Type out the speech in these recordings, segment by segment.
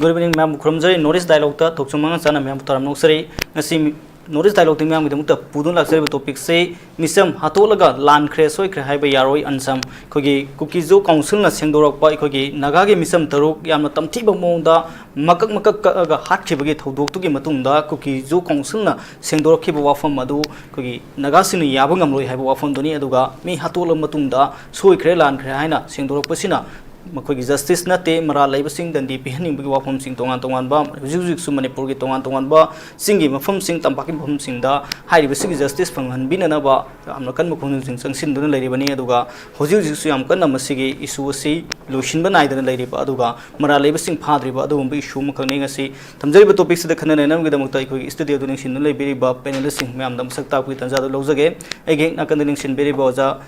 Good evening, ma'am. Kromjari Norris dialogue ta thokchomang chana ma'am taram noksari ngasi Norris dialogue ting ma'am gidamuk ta pudun laksari topic se Meecham Hattoklaga Lankhre Soikhre Haiba Yaroi Ansam khogi kukizo council na sengdorak pa khogi naga ge Meecham taruk yamna tamthiba mongda makak ga hatkibagi thodok tu gi matungda kukizo council na sengdorak khiba wafam adu khogi naga sinu yaba ngamloi haiba wafam doni aduga mi hatol matungda Soikhre Lankhre haina sengdorak pasina Makogi justice nate mara laiba sing dan di pihaning bagi wafam sing tongan ba jujuk su manipur gi tongan ba singi mafam sing tampaki mafam sing da hai ba sing justice phanghan binana ba amna kan mukong sing sangsin dun lairi bani aduga hoju su yam kan namasigi issue si lotion ba nai dan lairi ba aduga mara laiba sing phadri ba adu bi issue makang ne ngasi tamjari ba topic sida khana nam gi da mukta ikoi studio dun sin dun lai beri ba panelist sing myam dam sakta ku tanza do lojage ege na kan dun sin beri ba ja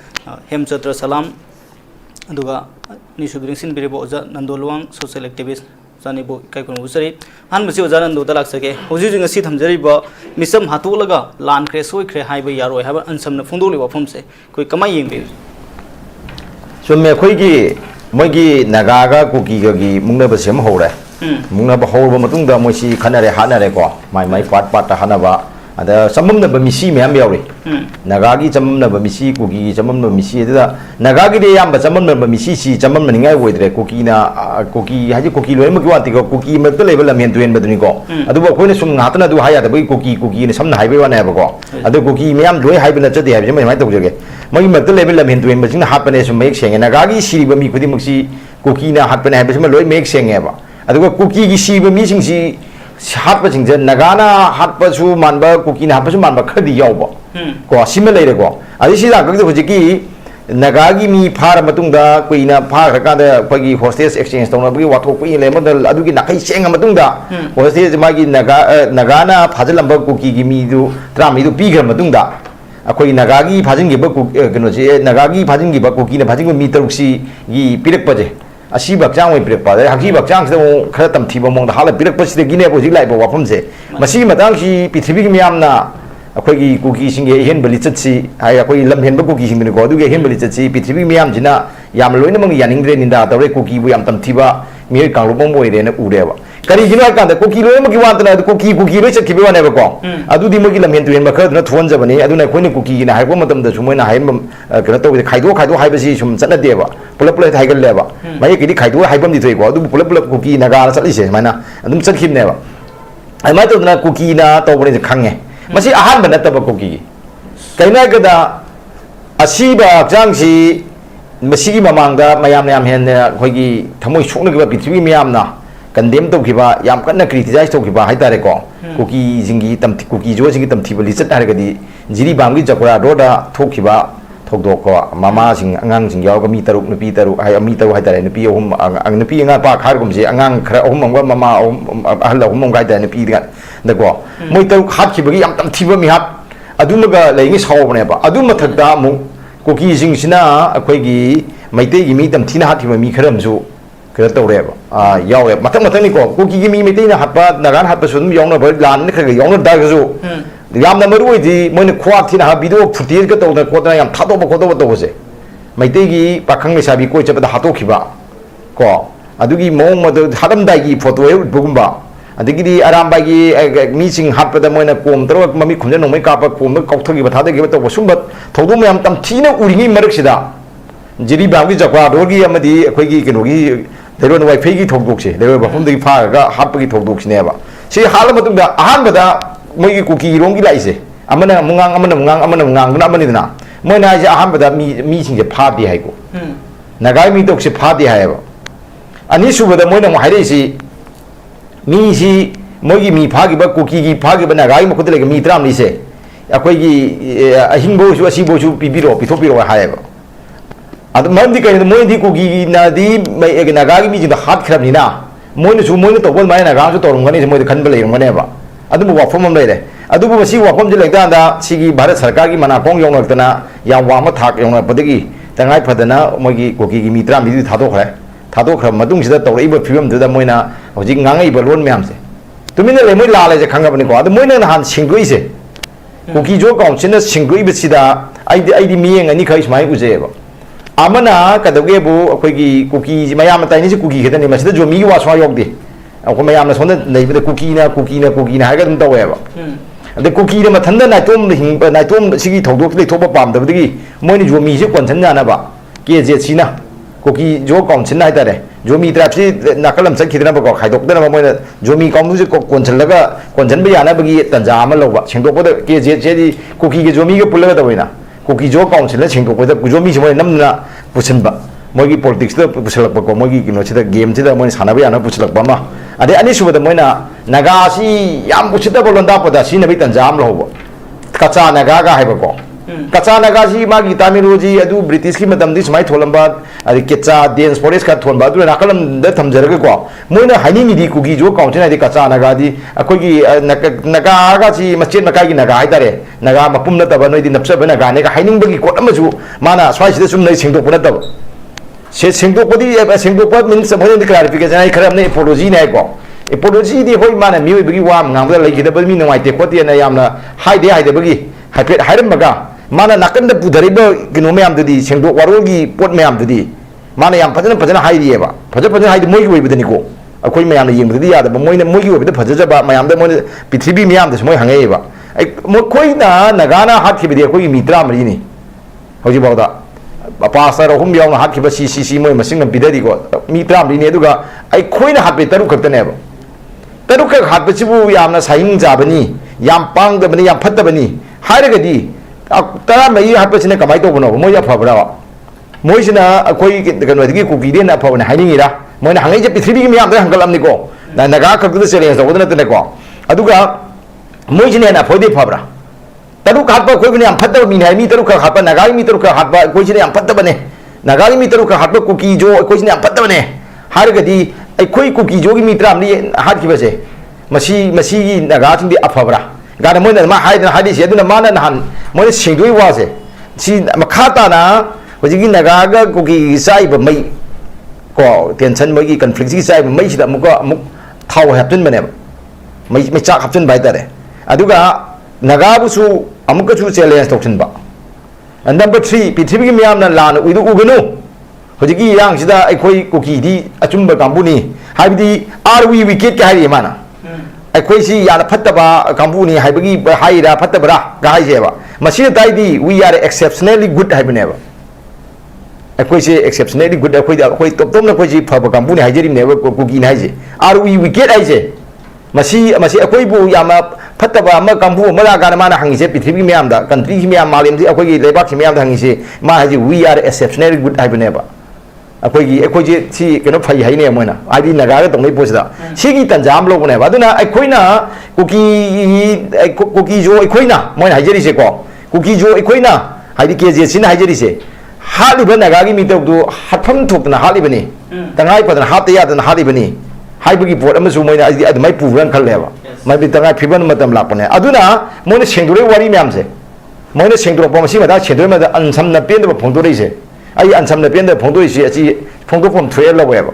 HEMCHANDRA SALAM aduga ni subiring sin beribo oja NANDO LUWANG social activist jani bo kai kon usari han masi oja NANDO dalak sake hoji jing asi thamjari ba Meecham Hattoklaga Lankhre Soikhre Haiba Yaroi haba ansam na phungdoli wa phum se koi kamai yeng be so me khoi gi moi gi naga ga kuki ga gi mungna ba sem hore mungna ba hor ba matung da moi si khanare hanare ko mai pat ta hanaba ada samam na ba misi me am yauri naga gi samam na ba misi kuki samam na misi da naga gi de yam ba samam na ba misi si samam na ningai woidre kuki na kuki haji kuki loi ma ki wati ko kuki ma to level amen tuen ba duni ko adu ba khoi ne sum ngata na du haya da ba kuki ne sam na haibe wa na ba ko adu kuki me am loi haibe na chade haibe mai to jage mai ma to level amen tuen ba sing na hapane sum mek seng naga gi siri ba mi khudi muksi kuki na hapane haibe sum loi mek seng ba adu kuki gi si ba mi sing si hatpa jingje nagana hatpa su manba kuki na hatpa su manba khadi yawba ko sima leire ko adi sida gagde hojiki nagagi mi phara matungda kuina phara ka da pagi hostage exchange tawna bagi wathok pi le modal adugi nakai senga matungda hostage magi nagana phajlamba kuki gi mi du trami du pi gra matungda akoi nagagi phajingi ba keno je nagagi phajingi ba kuki na phajingi mi taruksi gi pirak paje asi bakjang wei pirak pa haki bakjang se khara tamthiba mong da hala pirak pa side gine bo ji lai bo wafam se masi matang si pithribi gi miyam na akoi gi kuki sing ge hen bali chatsi ai akoi lam hen ba kuki sing ni ko du ge hen bali chatsi pithribi miyam jina yam loina mong yaning re ninda tawre kuki bu yam tamthiba mi kang lobong boi re na ure ba kari jino kan da kuki loina magi wan na kuki loi chat khibi wa ne ba ko adu di magi lam hen tu hen ba kha na thon ja bani adu na khoi ni kuki na hai ko matam da sumoi na hai kana to khaido hai ba si sum chat na de ba pulap hai gal le ba mai ki di khaido hai bam di thoi ko adu pulap kuki na ga chat li se mai na adum chat khim ne ba ai mai to na kuki na to bani khange masi ahan ba na ta ba kuki kaina ga da asi ba jang si masi mamang da mayam yam hen khoi gi thamoi sukna ga pithri miyam na condemn to kiba yam kanna criticize to kiba hai tare ko kuki jingi tam kuki jo jingi tam thibali chat har ga di jiri banggi jakura roda thokiba thokdo ko mama sing angang sing yaw ga mi taruk nupi taruk hai mi taru hai tare nupi hum ang nupi nga pa khar gum je angang khara hum mangwa mama ahal hum mong ga tare nupi ga da ko moi taruk hat khibagi yam tam thiba mi hat adumaga leingi saw ne ba adum mathak da mu kuki jing sina akhoi gi maite gi mi tam thina hat thiba mi kharam ju kira tawre ba yawe matang ni ko kuki gi mi mete na hatpa nagan hatpa sum yong na ba lan ni khaga yong na da ga ju yam na maru di moi ne khwa thina ha video futir ka to na ko da yam thado ba to se maite gi pakhang le sabi ko chapa da hato khiba ko adugi mong ma do hadam dai gi photo e bugumba adigi di aram ba gi mi sing hatpa da moi na kom tro mami khumja no mai ka pa kom ka thogi ba thada gi ba to sumba thodu me am tam thina uringi marak sida jiri ba gi jakwa do gi amadi akhoi gi keno gi Dewan wifi ki thokdok se dewan ba hum dei pha ga hap ki thokdok sine ba si hala matung da ahan ba da moi ki kuki rong gi lai se amana mungang na amani na moi na ja ahan ba da mi sing je pha di hai ko nagai mi tok se pha di hai ba ani su ba da moi na mo hai re si mi si moi gi mi pha gi ba kuki gi pha gi ba nagai mo khud le mi tram ni se akoi gi ahing bo su asi bo su pi ro hai ba adu mandi kai moi di kuki na di mai naga gi mi jin da hat khrab ni na moi na su moi na to bol mai naga su to rum gani moi khan ba le rum gani ba adu wa phom am le de adu bu si wa phom je le da si gi bharat sarkar gi mana pong yong nak na ya wa ma thak yong na padagi tangai phadana moi gi kuki gi mitra mi thado khra madung sida to ri ba phibam da moi na hoji ngangai ba lon myam se tumina le moi la le je khanga ba ni ko adu moi na han singui se kuki jo kaung china singui ba sida ai di mi yang ani khai smai ku je ba amana kadage bu akoi gi kuki mayam tai ni kuki khedani masida jo mi wa swa yok de ꯑꯩꯈꯣꯏ ꯃꯌꯥꯝꯅ ꯁꯣꯝꯗ ꯂꯩꯕꯗ ꯀꯨꯀꯤꯅ ꯍꯥꯏꯔꯒ ꯑꯗꯨꯝ ꯇꯧꯋꯦꯕ ꯑꯗꯩ ꯀꯨꯀꯤꯅ ꯃꯊꯟꯇ ꯅꯥꯏꯇꯣꯝꯗ ꯍꯤꯡꯕ ꯅꯥꯏꯇꯣꯝ ꯁꯤꯒꯤ ꯊꯧꯗꯣꯛ ꯂꯩꯊꯣꯛꯄ ꯄꯥꯝꯗꯕꯗꯒꯤ ꯃꯣꯏꯅ ꯖꯣꯃꯤꯁꯦ ꯀꯣꯟꯁꯤꯟ ꯌꯥꯅꯕ KZCꯅ ꯀꯨꯀꯤ ꯖꯣ ꯀꯥꯎꯟꯁꯤꯜ ꯍꯥꯏꯇꯥꯔꯦ ꯖꯣꯃꯤ ꯇ꯭ꯔꯥꯏꯞꯁꯤ ꯅꯥꯀꯜ ꯑꯃ ꯆꯠꯈꯤꯗꯅꯕꯀꯣ ꯈꯥꯏꯗꯣꯛꯇꯅꯕ ꯃꯣꯏꯅ ꯖꯣꯃꯤ ꯀꯥꯡꯕꯨꯁꯦ ꯀꯣꯟꯁꯤꯜꯂꯒ ꯀꯣꯟꯁꯤꯟꯕ ꯌꯥꯅꯕꯒꯤ ꯇꯟꯖꯥ ꯑꯃ ꯂꯧꯕ ꯁꯦꯡꯗꯣꯛꯄꯗ KZCꯗꯤ ꯀꯨꯀꯤꯒ ꯖꯣꯃꯤꯒ ꯄꯨꯜꯂꯒ ꯇꯧꯋꯤꯅ ꯀꯨꯀꯤ ꯖꯣ ꯀꯥꯎꯟꯁꯤꯜꯅ ꯁꯦꯡꯗꯣꯛꯄꯗ ꯖꯣꯃꯤꯁꯤ ꯃꯣꯏꯅ ꯅꯝꯗꯅ ꯄꯨꯁꯤꯟꯕ ꯃꯣꯏꯒꯤ ꯄꯣꯂꯤꯇꯤꯛꯁꯇ ꯄꯨꯁꯤꯜꯂꯛꯄꯀꯣ ꯃꯣꯏꯒꯤ ꯀꯩꯅꯣꯁꯤꯗ ꯒꯦꯝꯁꯤꯗ ꯃꯣꯏꯅ ꯁꯥꯟꯅꯕ ꯌꯥꯅꯕ ꯄꯨꯁꯤꯜꯂꯛꯄ ꯑꯃ ꯑꯗꯩ ꯑꯅꯤꯁꯨꯕꯗ ꯃꯣꯏꯅ ꯅꯥꯒꯥꯁꯤ ꯌꯥꯝ ꯎꯁꯤꯠꯇꯕ ꯂꯣꯟꯗꯥꯄꯗ ꯁꯤꯖꯤꯟꯅꯕꯒꯤ ꯇꯟꯖꯥ ꯑꯃ ꯂꯧꯍꯧꯕ ꯀꯆꯥ ꯅꯥꯒꯥꯒ ꯍꯥꯏꯕꯀꯣ ꯀꯆꯥ ꯅꯥꯒꯥꯁꯤ ꯃꯥꯒꯤ ꯇꯥꯃꯤꯜꯂꯣꯖꯤ ꯑꯗꯨ ꯕ꯭ꯔꯤꯇꯤꯁꯀꯤ ꯃꯇꯝꯗꯤ ꯁꯨꯃꯥꯏꯅ ꯊꯣꯜꯂꯝꯕ ꯑꯗꯩ ꯀꯦꯆꯥ ꯗꯦꯟꯁ ꯐꯣꯔꯦꯁ ꯈꯔ ꯊꯣꯟꯕ ꯑꯗꯨꯅ ꯅꯥꯀꯜ ꯑꯃꯗ ꯊꯝꯖꯔꯒꯀꯣ ꯃꯣꯏꯅ ꯍꯥꯏꯅꯤꯡꯉꯤꯗꯤ ꯀꯨꯀꯤ ꯖꯣ ꯀꯥꯎꯟꯁꯤꯜ ꯍꯥꯏꯗꯤ ꯀꯆꯥ ꯅꯥꯒꯥꯗꯤ ꯑꯩꯈꯣꯏꯒꯤ ꯅꯥꯒꯥꯒꯁꯤ ꯃꯆꯦꯠ ꯃꯀꯥꯏꯒꯤ ꯅꯥꯒꯥ ꯍꯥꯏꯇꯥꯔꯦ ꯅꯥꯒꯥ ꯃꯄꯨꯝ ꯅꯠꯇꯕ ꯅꯣꯏꯗꯤ ꯅꯞꯆꯕ ꯅꯥꯒꯥꯅꯦꯒ ꯍꯥꯏꯅꯤꯡꯕꯒꯤ ꯀꯣꯠ ꯑꯃꯁꯨ ꯃꯥꯅ ꯁ꯭ꯋꯥꯏꯁꯤꯗ ꯆꯨꯝꯅ ꯁꯦꯡꯗꯣꯛꯄ ꯅꯠꯇꯕ ꯁꯦꯡꯗꯣꯛꯄ ꯃꯤꯟꯁ ꯃꯣꯏꯅꯗꯤ ꯀ꯭ꯂꯥꯔꯤꯐꯤꯀꯦꯁꯟ ꯍꯥꯏ ꯈꯔ ꯑꯃꯅ ꯑꯦꯄꯣꯂꯣꯖꯤꯅꯦ ꯍꯥꯏꯀꯣ ꯑꯦꯄꯣꯂꯣꯖꯤꯗꯤ ꯍꯣꯏ ꯃꯥꯅ ꯃꯤꯑꯣꯏꯕꯒꯤ ꯋꯥ ꯉꯥꯡꯕꯗ ꯂꯩꯈꯤꯗꯕ ꯃꯤ ꯅꯨꯡꯉꯥꯏꯇꯦ ꯈꯣꯠꯇꯦꯅ ꯌꯥꯝꯅ ꯍꯥꯏꯗꯕꯒꯤ ꯍꯥꯏꯐꯦꯠ ꯍꯥꯏꯔꯝꯃꯒ ꯃꯥꯅ ꯅꯥꯀꯟꯗ ꯄꯨꯊꯔꯤꯕ ꯀꯩꯅꯣ ꯃꯌꯥꯝꯗꯨꯗꯤ ꯁꯦꯡꯗꯣꯛ ꯋꯥꯔꯣꯜꯒꯤ ꯄꯣꯠ ꯃꯌꯥꯝꯗꯨꯗꯤ ꯃꯥꯅ ꯌꯥꯝ ꯐꯖꯅ ꯍꯥꯏꯔꯤꯑꯕ ꯐꯖꯅ ꯍꯥꯏꯗꯤ ꯃꯣꯏꯒꯤ ꯑꯣꯏꯕꯗꯅꯤꯀꯣ ꯑꯩꯈꯣꯏ ꯃꯌꯥꯝꯅ ꯌꯦꯡꯕꯗꯗꯤ ꯌꯥꯗꯕ ꯃꯣꯏꯒꯤ ꯑꯣꯏꯕꯗ ꯐꯖꯖꯕ ꯃꯌꯥꯝꯗ ꯃꯣꯏꯅ ꯄ꯭ꯔꯤꯊꯤꯕꯤ ꯃꯌꯥꯝꯗꯁꯨ ꯃꯣꯏ ꯍꯪꯉꯛꯑꯦꯕ ꯑꯩꯈꯣꯏꯅ ꯅꯥꯒꯥꯅ ꯍꯥꯠꯈꯤꯕꯗꯤ ꯑꯩꯈꯣꯏꯒꯤ ꯃꯤ 34ꯅꯤ ꯍꯧꯖꯤꯛꯐꯥꯎꯗ पास्टर अहम यावना हाकिबा सी मोय मसिंग पिदरिको मी 34 अदुगा अखोइना हापे 3 खक्तनेबा 3 खक हापसिबु यामना साइंग जाबनी याम पांगदबनी याम फत्तबनी हाइरगदी 10 हापसिने कमाय तोबनो मोय अफबरा मोयसिना अखोइ कनोदगी कुकीदेन अफबने हाइनिंगिरा मोयना हांगैजे पृथ्वीगी मियाम द हंगलमनिको नगा खक्तु चैलेंज तोबदन नतनेको अदुगा मोयसिने ना फोइदे फबरा 3 हाथ अखोइबने याम फत्तब मीन हाइ मी 3 खक हाप नगाई मी 3 खक हाप अखोइसिने याम फत्तबने नगाई मी 3 खक हाप कुकी जो अखोइसिने याम फत्तबने हाइरगदी अखोइ कुकी जोगी मी 3 हाटखिबसे मसी मसीगी नगासिंदी अफबरा गाना मोयना मा हाइदना हादिसे अदुना माना नहान मोय सेंदोइ वासे सी मखाताना होजिगी नगागा कुकी साइब मई को टेंशन मोगी कॉन्फ्लिक्ट सी साइब मई सिदा अमुक थाव हैपन बने मई चाक हपचन बाइतारे अदुगा नगाबुसु अमुकसु चैलेंज तोक्सिनबा नंबर 3 पृथ्वी मियामना लान उइदु उगनु होजिगी यांग सिदा अखोइ कुकी दी अचुंबा कांबुनी हाइबदी आर वी विकेट के हाइरि माना अखोइ सी याना फत्तबा कांबुनी हाइबगी हाइरा फत्तबरा गाइजेबा मसिना ताइदी वी आर एक्सेप्शनली गुड हाइबनेबा अखोइ से एक्सेप्शनली गुड अखोइ टॉप ना अखोइ सी फबा कांबुनी हाइजेरिनेबा कुकी नाइजे आर वी विकेट हाइजे मसी अखोइ बु यामा फत्तबा अमा कांबु मला गाना माना हंगिसे पृथ्वी मियाम दा कंट्री की मियाम मालेम जी अखोइ लेबाक की मियाम दा हंगिसे मा हाइजे वी आर एक्सेप्शनली गुड हाइबनेबा अखोइ जे सी कनो फै हाइने मोना आदि नगागा तंगै पोसदा सिगी तंजाम लोगनेबा अदुना अखोइना कुकी जो अखोइना मोना हाइजेरिसे को कुकी जो अखोइना हाइदि केजे सिना हाइजेरिसे हालिबा नगागी मितौदु हाफम थोकना हालिबनी तंगाई पदना हाते यादना हालिबनी हाइबगी पोट अमसु मोइना अदमai पुरन खल्लेबा माबि तंगाई फिबन मतम लापने अदुना मोना सेंदुरे वारी म्यामसे मोना सेंदुरपा मसी मदा सेंदुरे मदा अनसमना पेंदबा फोंदोरैसे आई अनसमना पेंदा फोंदोरैसे अछि फोंदोफम थ्वे लवेबा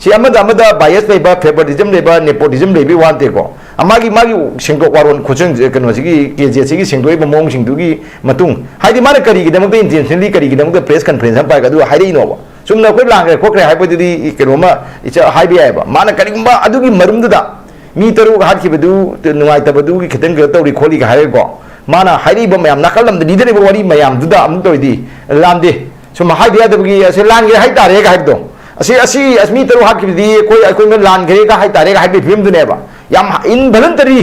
सी अमदा बायस लेबा फेवरिटिज्म लेबा नेपोटिज्म लेबि वानतेको अमागी मागी सेंदो वारोन खुचंग कनोसिगी केजेसिगी सेंदोइबा मोंग सिंदुगी मतुंग हाइदि माने करिगिदमक इंटेंशनली करिगिदमक प्रेस कॉन्फ्रेंस हम पाइगा दु हाइदैनोबा सुमना कोइ लांग्रे खोख्रे हाइबदि केनोमा इचा हाइबियाबा माने करिगुंबा अदुगी मरुमदुदा मी 3 हाटखिबदु नुवाइतबदु खितंग तौरि खोलि हाइगो माना हाइरिबा मयाम नाकलमदि लिदरिबा वारी मयाम दुदा अमुक तौइदि लामदे सुम हाइबियादबगी असे लांगे हाइतारे गा हाइदो असमी 3 हाटखिबदि कोइ मे लांगे गा हाइतारे गा हाइबि फिल्मदुनेबा याम इनवॉलंटरी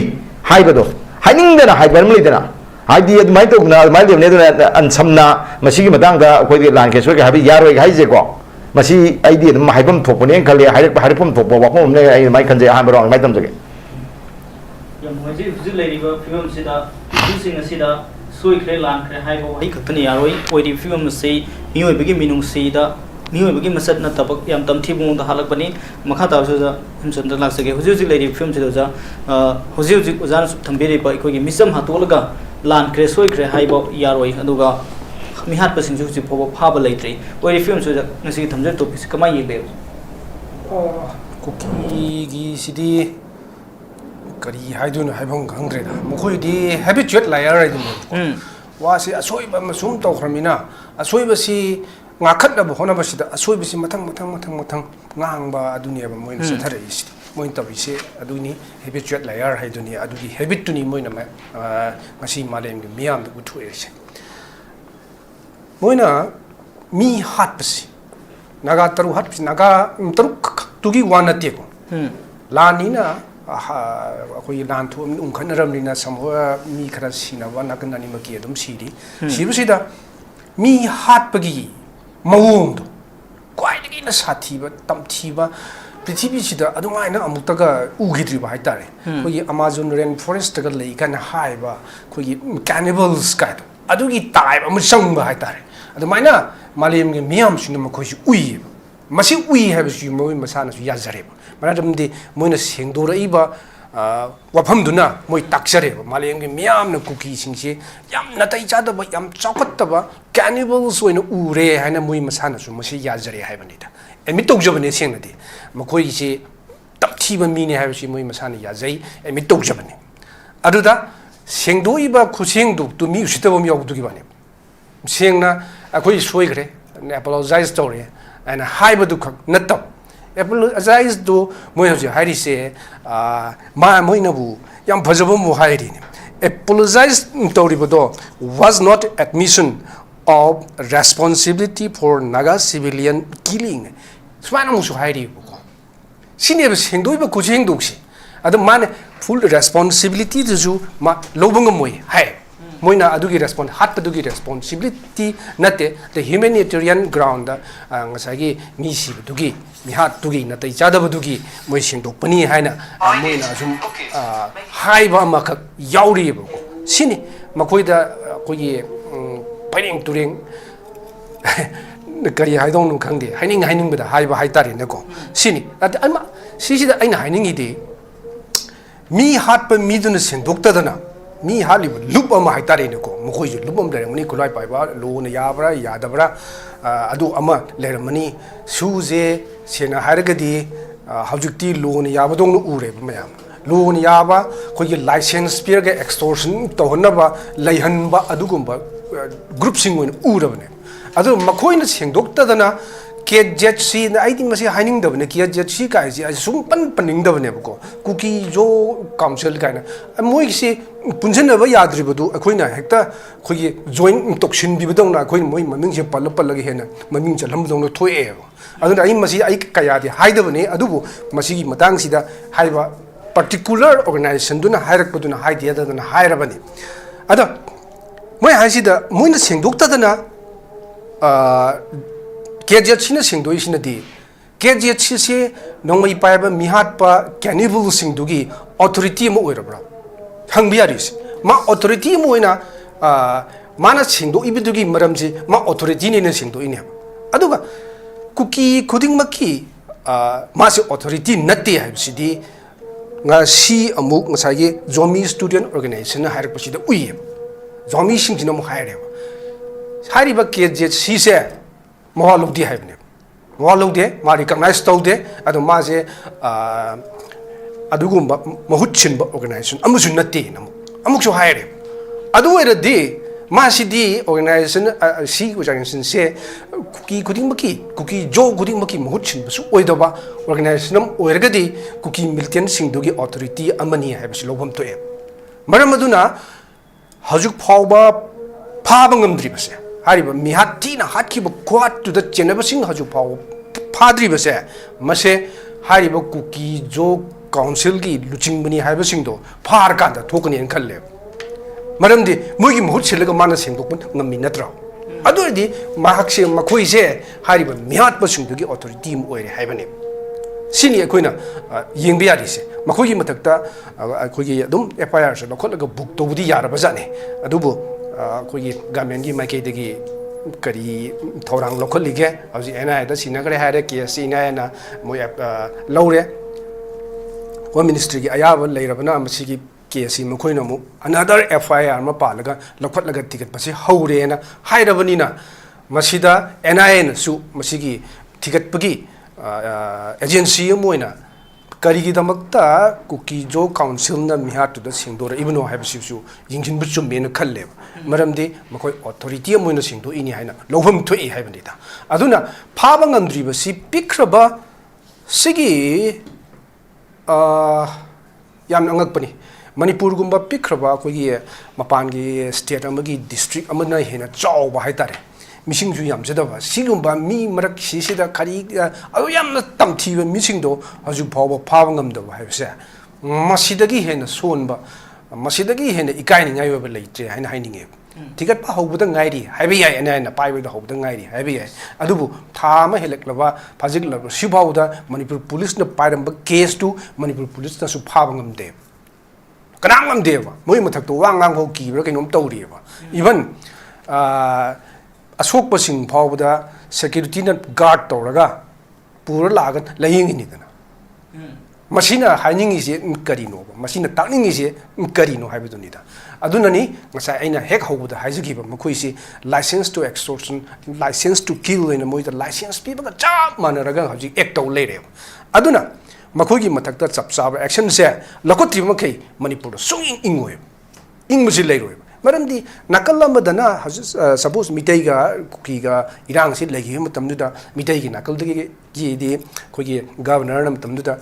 हाइबदो हाइनिंगदना हाइबरम लेदना हाइदि अदुमाइ तौना अदुमाइ लेबने दुना अनसमना मसिगी मदांगदा अखोइदि लांगे सोइखरे हाइबि यारोइ हाइजेको मसी आइदि अदुम हाइबम थोपने खले हाइरपम थोपो वाखोमने आइ माइ खंजे हाबरो माइ तमजगे यम होजि हुजि लेरिबा फिल्म सिदा जुसिंग सिदा सोइखरे लांखरे हाइबो वहि खतनि यारोइ ओइदि फिल्म से मियोइबगी मिनुंग सिदा मियोइबगी मसद नतबक याम तमथिबुंग हालकबनी मखा तावजुजा हेमचंद्र लाक्सगे हुजि हुजि लेरि फिल्म सिदा हुजि हुजि उजान थंबिरिबा इखोगी मिसम हातोलगा लांखरे सोइखरे हाइबो यारोइ अदुगा मिहात पसिंग जुजि फोबो फाबा लेत्रि ओइदि फिल्म सिदा नसि थमजर टॉपिक कमाय येबे कुकी सिदी करी हाइदुन हाइभंग खंग्रेदा मखोइदि हैबिचुएट लायर राइदुन वासी असोइबा मसुम तौख्रमिना असोइबसी ngakhadnaba honabasida asoi bisi mathang ngang ba aduniya ba moina sathare isi moin tabise aduni habitual layer haiduni adugi habit tuni moina ma ngasi malem gi miyam du thuese moina mi hat pasi naga taru hat pasi naga taru tugi wanate ko lanina akoi lan thu khanram lina samho mi khara sina wa nakan ani maki adum siri sibusida mi hat pagi mawung do kwai dagi na sathi ba tamthi ba prithvi sida adumai na amutaga ugidri ba haitare koi amazon rain forest ga lei kan hai ba koi cannibals ka adugi tai ba musang ba haitare adumai na malem ge miyam sina ma khoi ui masi ui ha ba su moi masana su yazare ba manadamdi moina sengdora iba wafam duna moi taksare ba malem ge miyam na cookie singse yam natai chada ba yam chaukat ba cannibals oina ure haina moi masana su masi yazare hai ba ni da emi tokjabane sengnadi makoi se tapthiba mine haibsi moi masani yazai emi tokjabane aduda sengdoiba khusengdu tu mi usitaba mi yogdu gibane sengna akoi soikhre apologize story and haiba du khak natam apologize do moi hoji hairi se ma moi nabu yam phajaba mo hairi ni apologize story bodo was not admission of responsibility for Naga civilian killing. Swana musu hairi buko. Sini abis hindoi ba kuch hindoi si. Adu man full responsibility tu ma lobang moi hai. Moi na adu ki hat adu ki responsibility nate the humanitarian ground ngasagi misi dugi mi hat dugi nate chada dugi moi hindoi pani hai na moi na sum hai ba ma ka yauri buko. Sini makoi da koi paring turing kari haidong nung khangde haining bada haiba haitari nako sini ati ama sisida aina haining ide mi hat pa mi dun sen dokta dana mi hali lup ama haitari nako mokoi ju lupam dare mani kulai pai ba lo na yabra yadabra adu ama lermani suze sena haragadi hajukti lo na yabadong nu ure mayam lo na yaba khoi license peer ga extortion to honaba laihan ba adugumba group singwin urabane adu makoina sengdoktadana KZC na aidi masi haining dabane KZC ka ji sum paning dabane bako cookie jo council kaina moi si punjana ba yadri badu akoina hekta khoi join tokshin bi badong na khoi moi maming je pallagi hena maming chalam dong no thoe adu ai masi ai kaya di haidabane adubu masi gi matang sida haiba particular organization duna hairak baduna haidi adana hairabane ada moi haisida moina sengdoktadana KZC na sengdoi sinadi KZC se nongmai paiba mihat pa cannibal singdugi authority mo oirabra hangbiaris ma authority mo ina mana singdo ibidugi maramji ma authority ne singdo ine aduga cookie coding maki ma se authority natte haibsidi nga si amuk ngasagi zombie student organization na hair pasida uye zombie singjina mo haire hariba KZC se mohalugdi haibne mohalugde ma recognize tawde adu ma se adugumba mahutchinba organization amusu natte amukso haire adu eradi ma sidi organization si organization se cookie kudingmaki cookie jo kudingmaki mahutchinba su oidaba organization oirgadi cookie militant singdugi authority amani haibsi lobam toe maramaduna hajuk phauba phaba ngamdribase hariba mihati na hatkiba kwat to the chenabasing hajuk phau phadribase mase hariba cookie jo council gi luchingbani haibasing do phar kanda thokani en khalle maramdi mogi mohut silaga mana sengdokpun ngami natra adurdi mahakse makhoi se hariba mihat basing dugi authority mu oire haibane sini akoina yengbe yarise makhoi gi matakta akhoi gi adum FIR se lokholaga book tobudi yarabajane adubu akhoi gi government gi makai degi kari thorang lokholige hauji ena da sinagare haire ke sina na moi lawre Home Ministry gi ayaba leirabana masigi kesi mukhoina mu another FIR ma palaga lokhotlaga ticket pasi haure na hairabani na masida NIN su masigi ticket pagi agency moina kari gi damakta cookie jo council na mihat da singdora ibno habsi su yingin buchum men khalle maramdi makoi authority moina singdo ini haina lohum thoi haibani da aduna phaba ngamdri basi pikraba sigi yam angakpani manipur gumba pikraba kogi mapangi state amagi district amana hena chawba haitare missing ju yam jadaba sigumba mi marak sisida khari adu yam tamthiba missing do haju phawa phawangam do haibse masidagi hena sonba masidagi hena ikaini ngai ba leite haina haininge ticket pa hobda ngairi haibe yai ana pai ba hobda ngairi haibe yai adubu thama heleklaba phajik laba sibauda manipur police na pairamba case tu manipur police na su phawangam de kanam ngam de ba moi mathak to wangang ho ki bra kainom tawri ba even asok pasing phawda security na guard tawraga pura lagan laying ni dana masina haining ise karino masina takning ise karino haibuduni da adunani ngasa aina hek hobda haijugiba makoisi license to extortion license to kill in moida license people ga chap manaraga haji act taw leire aduna makogi mathakta chapchaba action se lakotri makai manipur sunging ingwe ingmusi leiroi maramdi nakalamada suppose mitai ga kuki ga irang si legi matamduda mitai gi nakal gi di kogi governor na matamduda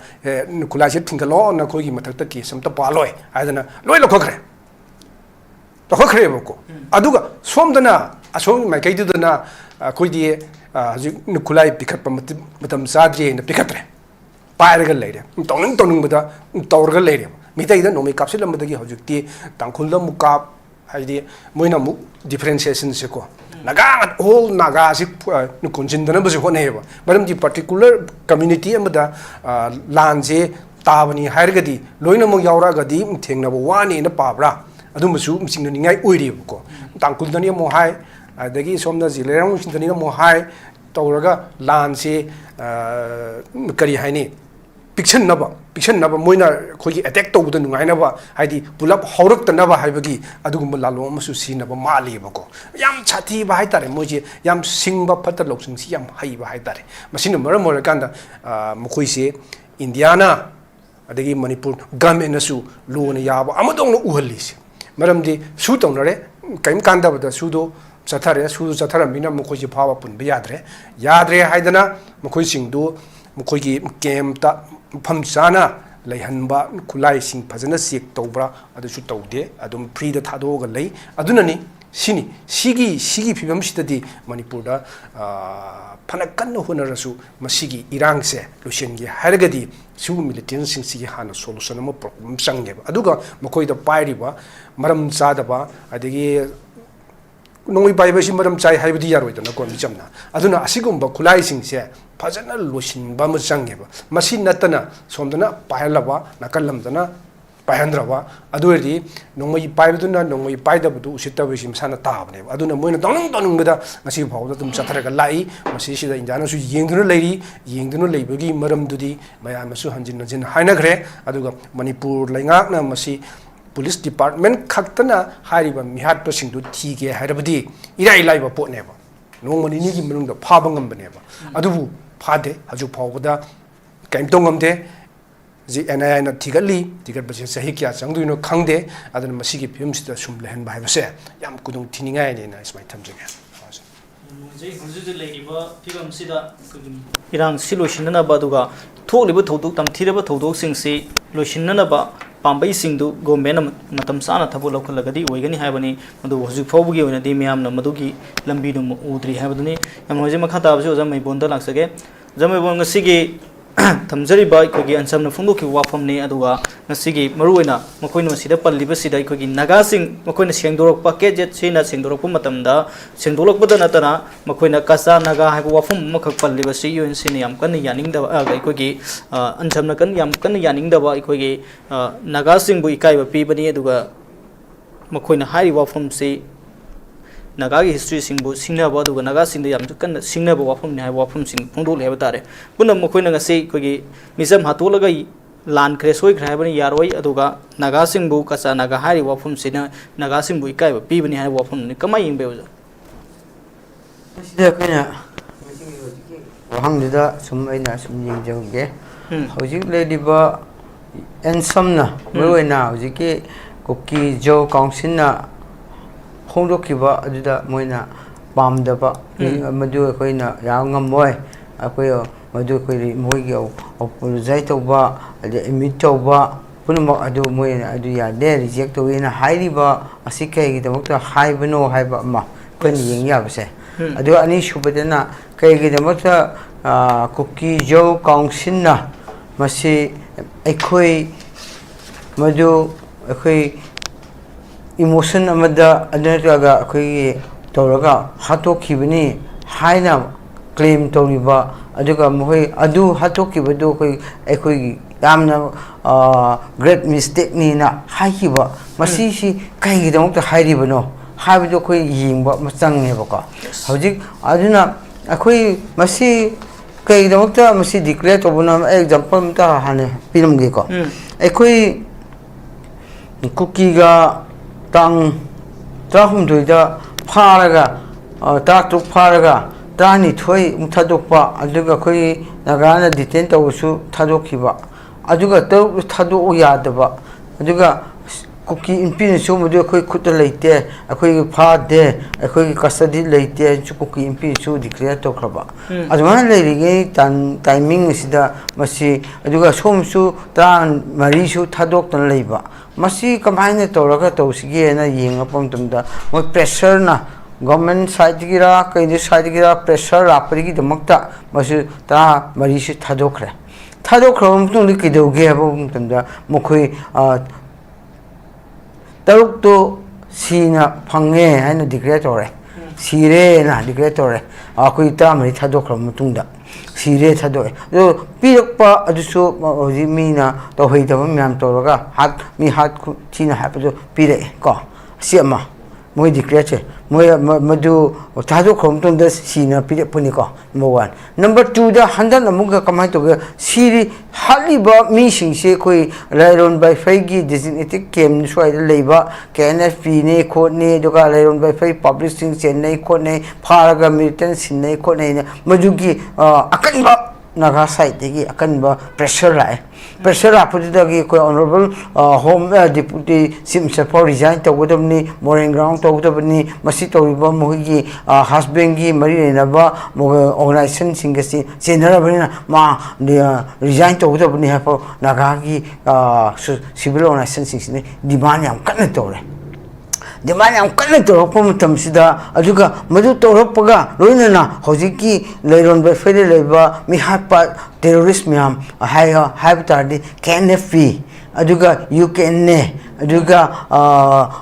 kula se thingalo na kogi mathakta ki samta paloi aidana loi lokhre bako aduga somdana asom mai kaidudana koidi haji nukulai pikatpa matam sadri na pikatre pairaga leire toning bada tawrga leire mitai da nomi kapsilam badagi hojukti tangkhulda mukap haidi moina mu differentiation se ko naga all naga si nukunjindana basi honeba maram di particular community amada lanje tabani hairgadi loina mo yaura gadi thengna bo wani na pabra adumusu msingna ningai oiri ko tangkhulda mo hai adagi somna zilerang sindani mo hai tawraga lanse kari haini piction naba moina khogi attack to buda nungai naba haidi pulap haurak ta naba haibagi adugumba lalo amasu sinaba mali bako yam chati ba haitare moji yam singba phata loksing si yam hai ba haitare masina maram mora kanda mokoi se indiana adagi manipur government nasu lona yaba amadong no uhalisi maramdi su tonare kaim kanda bada sudo chathara mina mokoi je phawa pun yadre haidana mokoi singdu mokoi gi kem ta pham chana leihanba khulai sing phajana sek tawbra adu su tawde adum free da thado ga lei adunani sigi phibam sitadi manipur da phana kan honarasu masigi irang se lusen gi hargadi su militant sing sigi hana solution ma problem sange aduga makoi da pairi ba maram chada ba adigi nongi bai ba maram chai haibdi yaroi da ko michamna aduna asigumba khulai sing se fazana losin ba ma sange ba masi natana somdana pahalaba nakalamdana pahandraba adueri nongoi paibduna nongoi paidabdu usitabe sim sana tabne aduna moina tonung bada ngasi phawda tum chatharaga lai masi sida injana su yengduna leibagi maramdudi mayamasu hanjin hainagre aduga manipur laingak na masi police department khaktana hariba mihat pasingdu thige harabadi irai laiba potneba nongmani ni gi manungda phabangam baneba adubu phade haju phawda kaim tongamde ji NAI na tigat base sahi kya changduino khangde adana masigi film sida sum lehen ba habase yam kudung thiningai ne na ismai thamjenge ji huju leiba film sida irang silosinna ba duga tholiba thoduk tam thiraba thodok singsi losinna ba pambai singdu government matam sana thabu lokhalagadi oigani haibani madu huju phawbugi oina di miyamna madugi lambi dum udri haibaduni yam hoje makha tabsu oja meibonda laksage jamebon ngasigi thamjaribaikogi ansamna phungdoki wafamni aduga ngasigi maruina makoina masida palliba sida ikogi naga sing makoina sengdorokpa kejet sina sengdorokpa matamda sengdolokbada natana makoina kasa naga haibu wafam makhak palliba si UNC ni yam kan yaningda ikogi ansamna kan yam kan yaningda ba ikogi naga sing bu ikai ba pibani aduga makoina hari wafam si naga gi history singbu singnaba aduga naga singda yam kan singnaba wafam ni hai wafam sing phungdol heba tare puna makoina ngase kogi Meecham Hattoklaga Lankhre Soikhre Haiba Yaroi aduga naga singbu kasa naga hari wafam sina naga singbu ikai ba pibani hai wafam ni kamai yingbe uja sida kana wahang dida sum aina sum yingjauge hojik lediba Ansam na maroina hojiki koki jo council na khongdokiba aduda moina pamdaba madu khoina yang ngamoi ꯑꯩꯈꯣꯏ ꯃꯗꯨ ꯑꯩꯈꯣꯏ ꯃꯣꯏꯒꯤ ꯑꯣꯄꯣꯂꯣꯖꯥꯏ ꯇꯧꯕ ꯑꯗꯩ admit ꯇꯧꯕ ꯄꯨꯝꯅꯃꯛ ꯑꯗꯨ ꯃꯣꯏꯅ ꯑꯗꯨ ꯌꯥꯗꯦ ꯔꯤꯖꯦꯛ ꯇꯧꯋꯦꯅ ꯍꯥꯏꯔꯤꯕ ꯑꯁꯤ ꯀꯩꯒꯤꯗꯃꯛꯇ ꯍꯥꯏꯕꯅꯣ ꯍꯥꯏꯕ ꯑꯃ ꯑꯩꯈꯣꯏꯅ ꯌꯦꯡ ꯌꯥꯕꯁꯦ ꯑꯗꯨꯒ ꯑꯅꯤꯁꯨꯕꯗꯅ ꯀꯩꯒꯤꯗꯃꯛꯇ ꯀꯨꯀꯤ ꯖꯣ ꯀꯥꯎꯟꯁꯤꯜꯅ ꯃꯁꯤ ꯑꯩꯈꯣꯏ ꯃꯗꯨ ꯑꯩꯈꯣꯏ ꯏꯃꯣꯁꯟ ꯑꯃꯗ ꯑꯗꯨ ꯅꯠꯇ꯭ꯔꯒ ꯑꯩꯈꯣꯏꯒꯤ ꯇꯧꯔꯒ ꯍꯥꯠꯇꯣꯛꯈꯤꯕꯅꯤ ꯍꯥꯏꯅ ꯀ꯭ꯂꯦꯝ ꯇꯧꯔꯤꯕ ꯑꯗꯨꯒ ꯃꯈꯣꯏ ꯑꯗꯨ ꯍꯥꯠꯇꯣꯛꯈꯤꯕꯗꯨ ꯑꯩꯈꯣꯏꯒꯤ ꯌꯥꯝꯅ ꯒ꯭ꯔꯦꯠ ꯃꯤꯁꯇꯦꯛꯅꯤꯅ ꯍꯥꯏꯈꯤꯕ ꯃꯁꯤꯁꯤ ꯀꯩꯒꯤꯗꯃꯛꯇ ꯍꯥꯏꯔꯤꯕꯅꯣ ꯍꯥꯏꯕꯗꯨ ꯑꯩꯈꯣꯏ ꯌꯦꯡꯕ ꯑꯃ ꯆꯪꯉꯦꯕꯀꯣ ꯍꯧꯖꯤꯛ ꯑꯗꯨꯅ ꯑꯩꯈꯣꯏ ꯃꯁꯤ ꯀꯩꯒꯤꯗꯃꯛꯇ ꯃꯁꯤ ꯗꯤꯀ꯭ꯂꯦꯌꯔ ꯇꯧꯕꯅꯣ ꯑꯦꯛꯖꯥꯝꯄꯜ ꯑꯃꯇ ꯍꯥꯟꯅ ꯄꯤꯔꯝꯒꯦꯀꯣ ꯑꯩꯈꯣꯏ ꯀꯨꯀꯤꯒ ꯇꯥꯡ 18ꯗ ꯐꯥꯔꯒ 13 ꯐꯥꯔꯒ 12 ꯑꯃꯨꯛ ꯊꯥꯗꯣꯛꯄ ꯑꯗꯨꯒ ꯑꯩꯈꯣꯏ ꯅꯥꯒꯥꯅ ꯗꯤꯇꯦꯟ ꯇꯧꯕꯁꯨ ꯊꯥꯗꯣꯛꯈꯤꯕ ꯑꯗꯨꯒ 3 ꯊꯥꯗꯣꯛꯎ ꯌꯥꯗꯕ ꯑꯗꯨꯒ ꯀꯨꯀꯤ ꯏꯝꯄꯤꯅꯁꯨ ꯃꯗꯨ ꯑꯩꯈꯣꯏ ꯈꯨꯠꯇ ꯂꯩꯇꯦ ꯑꯩꯈꯣꯏꯒꯤ ꯐꯥꯗꯦ ꯑꯩꯈꯣꯏꯒꯤ ꯀꯁꯇꯗꯤ ꯂꯩꯇꯦ ꯀꯨꯀꯤ ꯏꯝꯄꯤꯅꯁꯨ ꯗꯤꯀ꯭ꯂꯦꯌꯔ ꯇꯧꯈ꯭ꯔꯕ ꯑꯗꯨꯃꯥꯏꯅ ꯂꯩꯔꯤꯉꯩ ꯇꯥꯏꯃꯤꯡ ꯑꯁꯤꯗ ꯃꯁꯤ ꯑꯗꯨꯒ ꯁꯣꯝꯁꯨ 14ꯁꯨ ꯊꯥꯗꯣꯛꯇꯅ ꯂꯩꯕ ꯃꯁꯤ ꯀꯃꯥꯏꯅ ꯇꯧꯔꯒ ꯇꯧꯁꯤꯒꯦꯅ ꯌꯦꯡꯉꯛꯄ ꯃꯇꯝꯗ ꯃꯣꯏ ꯄ꯭ꯔꯦꯁꯔꯅ ꯒꯚꯔꯟꯃꯦꯟꯠ ꯁꯥꯏꯠꯇꯒꯤꯔ ꯀꯩꯗ ꯁꯥꯏꯠꯇꯒꯤꯔ ꯄ꯭ꯔꯦꯁꯔ ꯂꯥꯛꯄꯗꯒꯤꯗꯃꯛꯇ ꯃꯁꯤ 14ꯁꯨ ꯊꯥꯗꯣꯛꯈ꯭ꯔꯦ ꯊꯥꯗꯣꯛꯈ꯭ꯔꯕ ꯃꯇꯨꯡꯗ ꯀꯩꯗꯧꯒꯦ ꯍꯥꯏꯕ ꯃꯇꯝꯗ ꯃꯈꯣꯏ 3ꯇꯣ ꯁꯤꯅ ꯐꯪꯉꯦ ꯍꯥꯏꯅ ꯗꯤꯀ꯭ꯂꯦꯌꯔ ꯇꯧꯔꯦ ꯁꯤꯔꯦꯅ ꯗꯤꯀ꯭ꯂꯦꯌꯔ ꯇꯧꯔꯦ ꯑꯩꯈꯣꯏ 14 ꯊꯥꯗꯣꯛꯈ꯭ꯔꯕ ꯃꯇꯨꯡꯗ ꯁꯤꯔꯦ ꯊꯥꯗꯣꯛꯑꯦ ꯑꯗꯣ ꯄꯤꯔꯛꯄ ꯑꯗꯨꯁꯨ ꯍꯧꯖꯤꯛ ꯃꯤꯅ ꯇꯧꯍꯩꯗꯕ ꯃꯌꯥꯝ ꯇꯧꯔꯒ ꯃꯤ ꯊꯤꯅ ꯍꯥꯏꯕꯗꯣ ꯄꯤꯔꯛꯑꯦ ꯀꯣ ꯑꯁꯤ ꯑꯃ ꯃꯣꯏ ꯗꯤꯀ꯭ꯂꯦꯌꯔꯁꯦ ꯃꯣꯏ ꯃꯗꯨ ꯊꯥꯗꯣꯛꯈ꯭ꯔꯕ ꯃꯇꯨꯡꯗ ꯁꯤꯅ ꯄꯤꯔꯛꯄꯅꯤꯀꯣ ꯅꯝꯕꯔ 1 ꯅꯝꯕꯔ 2ꯗ ꯍꯟꯗꯛ ꯑꯃꯨꯛꯀ ꯀꯃꯥꯏꯅ ꯇꯧꯒꯦ ꯁꯤꯔꯤ ꯍꯥꯠꯂꯤꯕ ꯃꯤꯁꯤꯡꯁꯦ ꯑꯩꯈꯣꯏ ꯂꯩꯔꯣꯟ ꯕꯥꯏꯐꯩꯒꯤ ꯗꯤꯖꯤꯒꯅꯦꯇꯦꯗ ꯀꯦꯝꯞ ꯁ꯭ꯋꯥꯏꯗ ꯂꯩꯕ KNFPꯅꯦ ꯈꯣꯠꯅꯦ ꯑꯗꯨꯒ ꯂꯩꯔꯣꯟ ꯕꯥꯏꯐꯩ ꯄꯕ꯭ꯂꯤꯛꯁꯤꯡ ꯆꯦꯟꯅꯩ ꯈꯣꯠꯅꯩ ꯐꯥꯔꯒ ꯃꯤꯂꯤꯇꯦꯟ ꯁꯤꯟꯅꯩ ꯈꯣꯠꯅꯩꯅ ꯃꯗꯨꯒꯤ ꯑꯀꯟꯕ ꯅꯥꯒꯥ ꯁꯥꯏꯠꯇꯒꯤ ꯑꯀꯟꯕ ꯄ꯭ꯔꯦꯁꯔ ꯂꯥꯛꯑꯦ ꯄ꯭ꯔꯦꯁꯔ ꯂꯥꯛꯄꯗꯨꯗꯒꯤ ꯑꯩꯈꯣꯏ honourable home deputy chief minister ꯐꯥꯎ ꯔꯤꯖꯥꯏꯟ ꯇꯧꯒꯗꯕꯅꯤ ꯃꯣꯔꯦꯟ ꯒ꯭ꯔꯥꯎꯟ ꯇꯧꯒꯗꯕꯅꯤ ꯃꯁꯤ ꯇꯧꯔꯤꯕ ꯃꯈꯣꯏꯒꯤ ꯍꯁꯕꯦꯟꯒꯤ ꯃꯔꯤ ꯂꯩꯅꯕ ꯑꯣꯔꯒꯅꯥꯏꯖꯦꯁꯟꯁꯤꯡꯒ ꯆꯦꯟꯅꯔꯕꯅꯤꯅ ꯃꯥ ꯔꯤꯖꯥꯏꯟ ꯇꯧꯒꯗꯕꯅꯤ ꯍꯥꯏꯕ ꯅꯥꯒꯥꯒꯤ ꯁꯤꯚꯤꯜ ꯑꯣꯔꯒꯅꯥꯏꯖꯦꯁꯟꯁꯤꯡꯁꯤꯅ ꯗꯤꯃꯥꯟ ꯌꯥꯝ ꯀꯟꯅ ꯇꯧꯔꯦ ꯗꯤꯃꯥꯟ ꯌꯥꯝ ꯀꯟꯅ ꯇꯧꯔꯛꯄ ꯃꯇꯝꯁꯤꯗ ꯑꯗꯨꯒ ꯃꯗꯨ ꯇꯧꯔꯛꯄꯒ ꯂꯣꯏꯅꯅ ꯍꯧꯖꯤꯛꯀꯤ ꯂꯩꯔꯣꯟ ꯕꯥꯏꯐꯩꯗ ꯂꯩꯕ ꯃꯤꯍꯥꯠꯄ ꯇꯦꯔꯣꯔꯤꯁ ꯃꯌꯥꯝ ꯍꯥꯏꯕ ꯇꯥꯔꯗꯤ KNFP ꯑꯗꯨꯒ UKNA ꯑꯗꯨꯒ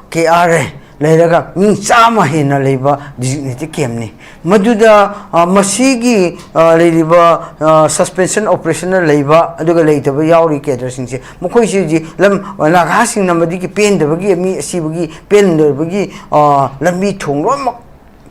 KRA ꯂꯩꯔꯒ ꯃꯤ 100 ꯍꯦꯟꯅ ꯂꯩꯕ ꯗꯤꯖꯤꯒꯅꯦꯇꯦꯗ ꯀꯦꯝꯞꯅꯤ ꯃꯗꯨꯗ ꯃꯁꯤꯒꯤ ꯂꯩꯔꯤꯕ ꯁꯁꯄꯦꯟꯁꯟ ꯑꯣꯄꯔꯦꯁꯟꯅ ꯂꯩꯕ ꯑꯗꯨꯒ ꯂꯩꯇꯕ ꯌꯥꯎꯔꯤ ꯀꯦꯗꯔꯁꯤꯡꯁꯦ ꯃꯈꯣꯏꯁꯤ ꯍꯧꯖꯤꯛ ꯅꯥꯒꯥꯁꯤꯡꯅ ꯃꯗꯨꯒꯤ ꯄꯦꯟꯗꯕꯒꯤ ꯃꯤ ꯑꯁꯤꯕꯒꯤ ꯄꯦꯟꯗꯕꯒꯤ ꯂꯝꯕꯤ ꯊꯣꯡ ꯂꯣꯏꯅꯃꯛ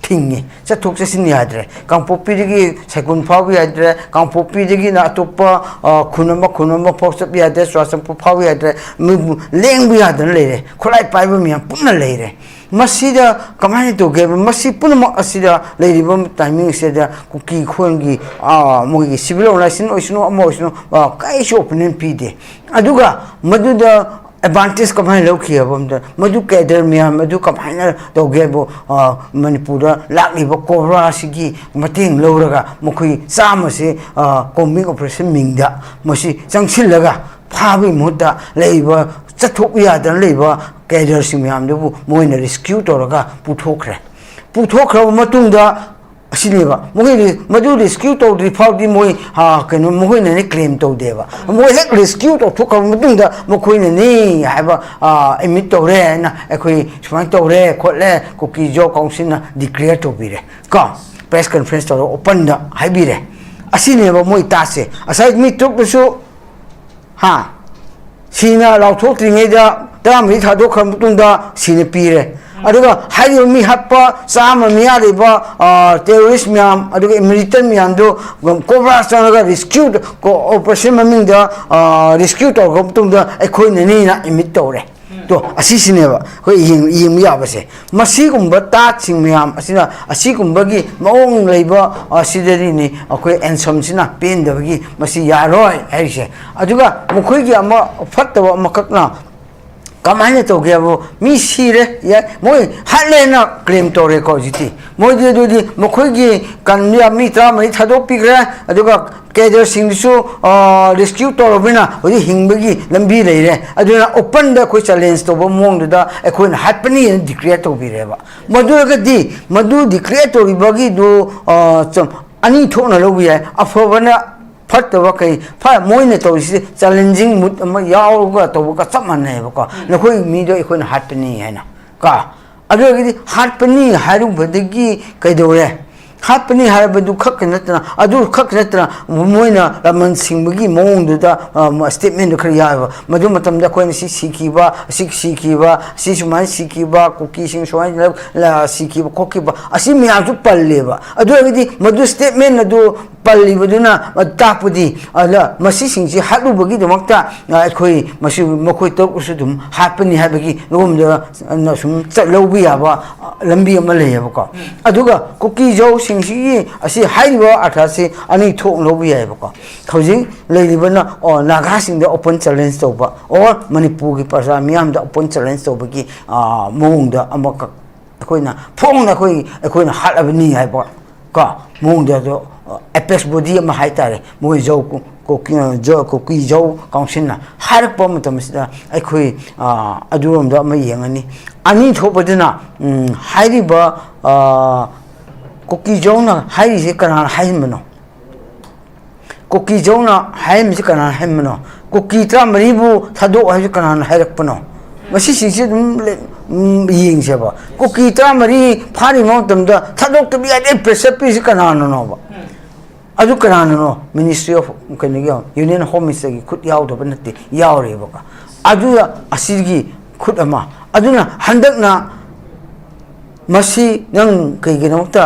ꯊꯤꯡꯉꯤ ꯆꯠꯊꯣꯛ ꯆꯠꯁꯤꯟ ꯌꯥꯗ꯭ꯔꯦ ꯀꯥꯡꯄꯣꯛꯄꯤꯗꯒꯤ ꯁꯩꯀꯨꯟ ꯐꯥꯎꯕ ꯌꯥꯗ꯭ꯔꯦ ꯀꯥꯡꯄꯣꯛꯄꯤꯗꯒꯤꯅ ꯑꯇꯣꯞꯄ ꯈꯨꯟ ꯑꯃ ꯐꯥꯎ ꯆꯠꯄ ꯌꯥꯗ꯭ꯔꯦ ꯆꯨꯔꯥꯆꯥꯟꯄꯨꯔ ꯐꯥꯎꯕ ꯌꯥꯗ꯭ꯔꯦ ꯂꯦꯡꯕ ꯌꯥꯗꯅ ꯂꯩꯔꯦ ꯈꯨꯠꯂꯥꯏ ꯄꯥꯏꯕ ꯃꯌꯥꯝ ꯄꯨꯟꯅ ꯂꯩꯔꯦ ꯃꯁꯤꯗ ꯀꯃꯥꯏꯅ ꯇꯧꯒꯦ ꯃꯁꯤ ꯄꯨꯝꯅꯃꯛ ꯑꯁꯤꯗ ꯂꯩꯔꯤꯕ ꯇꯥꯏꯃꯤꯡ ꯑꯁꯤꯗ ꯀꯨꯀꯤ ꯈꯣꯟꯒꯤ ꯃꯣꯏꯒꯤ ꯁꯤꯚꯤꯜ ꯑꯣꯔꯒꯅꯥꯏꯖꯦꯁꯟ ꯑꯣꯏꯁꯅꯨ ꯑꯃ ꯑꯣꯏꯁꯅꯨ ꯀꯩꯁꯨ ꯑꯣꯄꯤꯅꯤꯌꯟ ꯄꯤꯗꯦ ꯑꯗꯨꯒ ꯃꯗꯨꯗ ꯑꯦꯗꯚꯥꯟꯇꯦꯖ ꯀꯃꯥꯏꯅ ꯂꯧꯈꯤ ꯍꯥꯏꯕ ꯑꯃꯗ ꯃꯗꯨ ꯀꯦꯗꯔ ꯃꯌꯥꯝ ꯑꯗꯨ ꯀꯃꯥꯏꯅ ꯇꯧꯒꯦ ꯍꯥꯏꯕꯨ ꯃꯅꯤꯄꯨꯔꯗ ꯂꯥꯛꯂꯤꯕ ꯀꯣꯕ꯭ꯔꯥꯁꯤꯒꯤ ꯃꯇꯦꯡ ꯂꯧꯔꯒ ꯃꯈꯣꯏ 100ꯁꯦ ꯀꯣꯝꯕꯤꯡ ꯑꯣꯄꯔꯦꯁꯟ ꯃꯤꯡꯗ ꯃꯁꯤ ꯆꯪꯁꯤꯜꯂꯒ ꯐꯥꯕꯒꯤ ꯃꯍꯨꯠꯇ ꯂꯩꯕ ꯆꯠꯊꯣꯛꯄ ꯌꯥꯗꯅ ꯂꯩꯕ ꯀꯦꯗꯔꯁꯤꯡ ꯃꯌꯥꯝꯗꯨꯕꯨ ꯃꯣꯏꯅ ꯔꯤꯁꯀ꯭ꯌꯨ ꯇꯧꯔꯒ ꯄꯨꯊꯣꯛꯈ꯭ꯔꯕ ꯃꯇꯨꯡꯗ ꯑꯁꯤꯅꯦꯕ ꯃꯈꯣꯏ ꯃꯗꯨ ꯔꯤꯁꯀ꯭ꯌꯨ ꯇꯧꯗ꯭ꯔꯤ ꯐꯥꯎꯗꯤ ꯃꯣꯏ ꯀꯩꯅꯣ ꯃꯈꯣꯏꯅꯅꯦ ꯀ꯭ꯂꯦꯝ ꯇꯧꯗꯦꯕ ꯃꯣꯏ ꯍꯦꯛ ꯔꯤꯁꯀ꯭ꯌꯨ ꯇꯧꯊꯣꯛꯈ꯭ꯔꯕ ꯃꯇꯨꯡꯗ ꯃꯈꯣꯏꯅꯅꯤ ꯍꯥꯏꯕ ꯑꯦꯗꯃꯤꯠ ꯇꯧꯔꯦ ꯍꯥꯏꯅ ꯑꯩꯈꯣꯏ ꯁꯨꯃꯥꯏꯅ ꯇꯧꯔꯦ ꯈꯣꯠꯂꯦ ꯀꯨꯀꯤ ꯖꯣ ꯀꯥꯎꯟꯁꯤꯜꯅ ꯗꯤꯀ꯭ꯂꯦꯌꯔ ꯇꯧꯕꯤꯔꯦ ꯀꯣ ꯄ꯭ꯔꯦꯁ ꯀꯟꯐꯔꯦꯟꯁ ꯇꯧꯔꯒ ꯑꯣꯄꯟꯗ ꯍꯥꯏꯕꯤꯔꯦ ꯑꯁꯤꯅꯦꯕ ꯃꯣꯏ ꯇꯥꯁꯦ ꯉꯁꯥꯏ ꯃꯤ ꯇ꯭ꯔꯨꯞꯇꯁꯨ ꯁꯤꯅ ꯂꯥꯎꯊꯣꯛꯇ꯭ꯔꯤꯉꯩꯗ 14 ꯊꯥꯗꯣꯛꯈ꯭ꯔ ꯃꯇꯨꯡꯗ ꯁꯤꯅ ꯄꯤꯔꯦ ꯑꯗꯨꯒ ꯍꯥꯏꯔꯤꯕ ꯃꯤ ꯍꯥꯠꯄ 100 ꯃꯌꯥ ꯂꯩꯕ ꯇꯦꯔꯣꯔꯤꯁ ꯃꯌꯥꯝ ꯑꯗꯨꯒ ꯃꯤꯂꯤꯇꯦꯟꯠ ꯃꯌꯥꯝꯗꯨ ꯀꯣꯕ꯭ꯔꯥ ꯆꯪꯉꯒ ꯔꯤꯁꯀ꯭ꯌꯨ ꯑꯣꯄꯔꯦꯁꯟ ꯃꯃꯤꯡꯗ ꯔꯤꯁꯀ꯭ꯌꯨ ꯇꯧꯔꯕ ꯃꯇꯨꯡꯗ ꯑꯩꯈꯣꯏꯅꯅꯤꯅ ꯑꯦꯗꯃꯤꯠ ꯇꯧꯔꯦ ꯇꯣ ꯑꯁꯤꯁꯤꯅꯦꯕ ꯑꯩꯈꯣꯏ ꯌꯦꯡꯕ ꯌꯥꯕꯁꯦ ꯃꯁꯤꯒꯨꯝꯕ ꯇꯥꯠꯁꯤꯡ ꯃꯌꯥꯝ ꯑꯁꯤꯅ ꯑꯁꯤꯒꯨꯝꯕꯒꯤ ꯃꯑꯣꯡ ꯂꯩꯕ ꯑꯁꯤꯗꯅꯤ ꯑꯩꯈꯣꯏ ꯑꯦꯟꯁꯝꯁꯤꯅ ꯄꯦꯟꯗꯕꯒꯤ ꯃꯁꯤ ꯌꯥꯔꯣꯏ ꯍꯥꯏꯔꯤꯁꯦ ꯑꯗꯨꯒ ꯃꯈꯣꯏꯒꯤ ꯑꯃ ꯐꯠꯇꯕ ꯑꯃꯈꯛꯅ कमाने तो गया वो मी सीरे या मोई हाले ना क्लेम तो रे को जीती मोई जो मखोई की कन्या मित्रा मई थादो पिगरा अदुगा केदर सिंगसु रेस्क्यू तो बिना ओदी हिंगबगी लंबी ले रे अदुना ओपन द कोई चैलेंज तो वो मोंग दा एकोन हाटपनी डिक्लेयर तो बिरेबा मधुगदी मधु डिक्लेयर तो बिबगी दो अनि थोना लोबी है अफबना फटवा कई मोने तो चैलेंजिंग मुद यावगा तो चप माननेबको नखोई मीदो एकोन हाटपनी है ना का अदुगदी हाटपनी हारुबदगी कइदोरे हाटपनी हारबदु खक नतना अदु खक नतना मोइना रमन सिंहबगी मोंगदुदा स्टेटमेंट खर याबा मदु मतमदा कोइन सिखिबा सि सुमाइ सिखिबा कुकी सिंह सोइ ला सिखिबा कोकिबा असि मियाजु पल्लेबा अदुगदी मदु स्टेटमेंट अदु पल्लिबदुना तापुदी अला मसि सिंगसि हालुबगी दमक्ता अखोइ मसि मखोइ तोकसु दुम हाटपनी हाबगी रोमदा नसुम चलौबि याबा लंबी अमा लेयबको अदुगा कुकी जो सिंगसि असि हाइबा अर्थासि अनि थोक लोबि याबको खौजि लेलिबना नागा सिंगदा ओपन चैलेंज तोबा और मणिपुर की प्रजा मियामदा ओपन चैलेंज तोबगी मोंगदा अमक अखोइना फोंगना अखोइना हालबनी हाइबा का मोंगदा जो एपेक्स बॉडी अमा हाइतारे मोइ जो कुकी जो काउंसिल ना हारप मतमसिदा अखोइ अदुरोमदा अमा येंगनी अनि थोबदना हाइरिबा कुकी जोना हाइरिसे कना हाइमनो कुकी जोना हाइमसे कना हाइमनो कुकी त्रा मरिबु थादो हाइसे कना हाइरकपनो मसी सिंसे दुम येंगसेबा कुकी त्रा मरि फारि मतमदा थादोक तबि आदे प्रेशर पीस कना नोबा अदु कनानो मिनिस्ट्री ऑफ कनियो यूनियन होम मिनिस्टर की खुद यावदब नते यावरेबका अदु असिगी खुद अमा अदुना हंदकना मसी नंग कइगिनोक्ता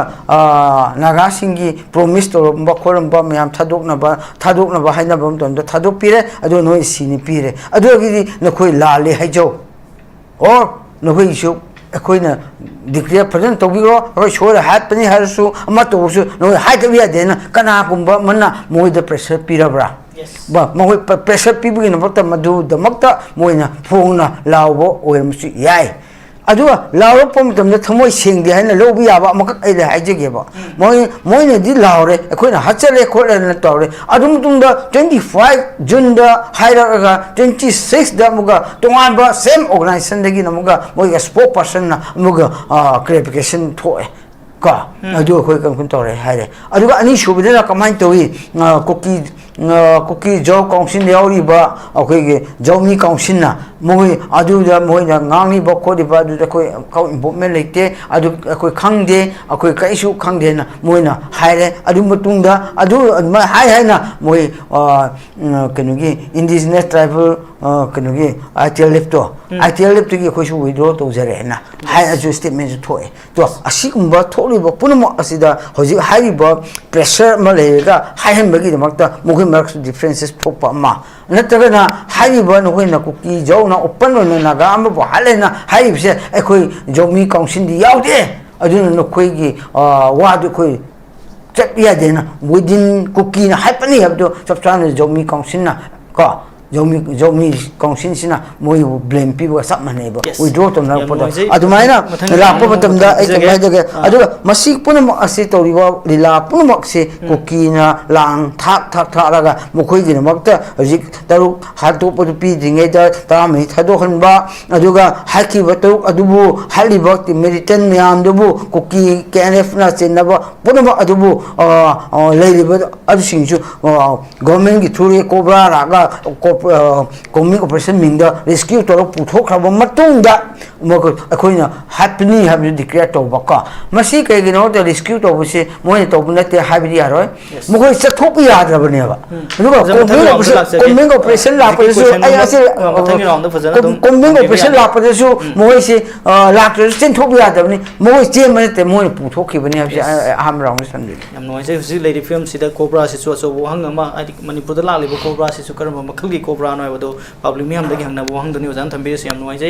नागा सिंगी प्रॉमिस तो बखोरंबा मयाम थादोकनबा हाइनबम तंद थादोक पिरे अदु नोय सिनि पिरे अदु गिदि नखोइ लाले हाइजो और नखोइ सु अखोइना डिक्लेयर फजन तौबिरो अखोइ सोर हाटपनी हारसु अमा तौसु नोय हाइतबि यादेना कनागुंबा मन्ना मोइदा प्रेशर पिरबरा बा मोइ प्रेशर पिबगिन बक्ता मधु दमक्ता मोइना फोंगना लावबो ओइरमसु याय अदुवा लावरप मतमदा थमोइ सेंगदे हाइना लोबि याबा मक आइदा हाइजेगेबा मोइना दि लावरे अखोइना हचले खोलेना तौरे अदुमतुंदा 25 जून दा हाइरगा 26 दा मुगा तोंगाबा सेम ऑर्गेनाइजेशन दगी नमुगा मोइगा स्पोक पर्सन ना मुगा क्लैरिफिकेशन थोए का अदु अखोइ कंकुन तौरे हाइरे अदुगा अनि सुबदेना कमाइन तोइ कुकी जो काउंसिल यावरिबा अखोइगे जौमी काउंसिल ना मोइ अदुदा मोइना ngangi बखोदिबा अदुदा कोइ काउ इंवॉल्वमेंट लेते अदु अखोइ खंगदे अखोइ काइसु खंगदे ना मोइना हाइरे अदु मतुंगदा अदु हाइना मोइ कनुगी इंडिजिनस ट्राइबल कनुगी ICHEL लेफ्टो ICHEL लेफ्टगी अखोइसु विड्रॉ तौजरेना हाइ अजु स्टेटमेंट थोए तो असिगुंबा थोलिबा पुनम असिदा होजि हाइरिबा प्रेशर मलेगा हाइहनबगी दमक्ता मोइ मार्क्स डिफरेंसेस थोपा मा नतगना हाइरिबा नोइना कुकी जौना ओपन ओइना नागा अमबो हालेना हाइरिबसे अखोइ जौमी काउंसिल दि यावदे अदुना नोखोइगी वादु खोइ चपियादेना विदिन कुकी ना हाइपनी हबदो सबचान जौमी काउंसिल ना का जोमी काउंसिल सिना मोइ ब्लेम पीबो सब मानेबो विड्रॉ तो ना पद अदुमाइना लापो मतमदा ए जगे अदु मसी पुनम असे तोरिबो लीला पुनम से कुकीना लांग थाक थारागा मुखोइ गिन मक्ता हजिक तरु हातो पदु पी दिंगे दा तामे थादो हनबा अदुगा हाकी बतु अदुबु हालिबो मेरिटन म्याम दुबु कुकी केएनएफ ना चेनबो पुनम अदुबु लेलिबो अदु सिंजु गवर्नमेंट की थ्रू कोब्रा रागा कॉमिंग ऑपरेशन मिंदा रेस्क्यू तोर पुथोखरबा मतुंगदा मको अखोइना हैपनी हैव डिक्लेयर तोबका मसी कइगिनो त रेस्क्यू तोबसे मोइ तोबनते हाबिदि यारोय मको चथोप याद्रबनेबा दुगा कॉमिंग ऑपरेशन लापदसु आइ असे कॉमिंग ऑपरेशन लापदसु मोइ से लाक्टर चेनथोप याद्रबनि मोइ चेमनते मोइ पुथोखिबनि हबसे आम राउंड सनदि यम नोइसे हुजि लेडि फिल्म सिदा कोब्रा सिसु असो हंगमा आदि मणिपुरदा लालिबो कोब्रा सिसु करम मखलगी कोब्रा नोय बदो पब्लिक मियाम दगी हंगना बो हंगदनि ओजान थंबे से यम noise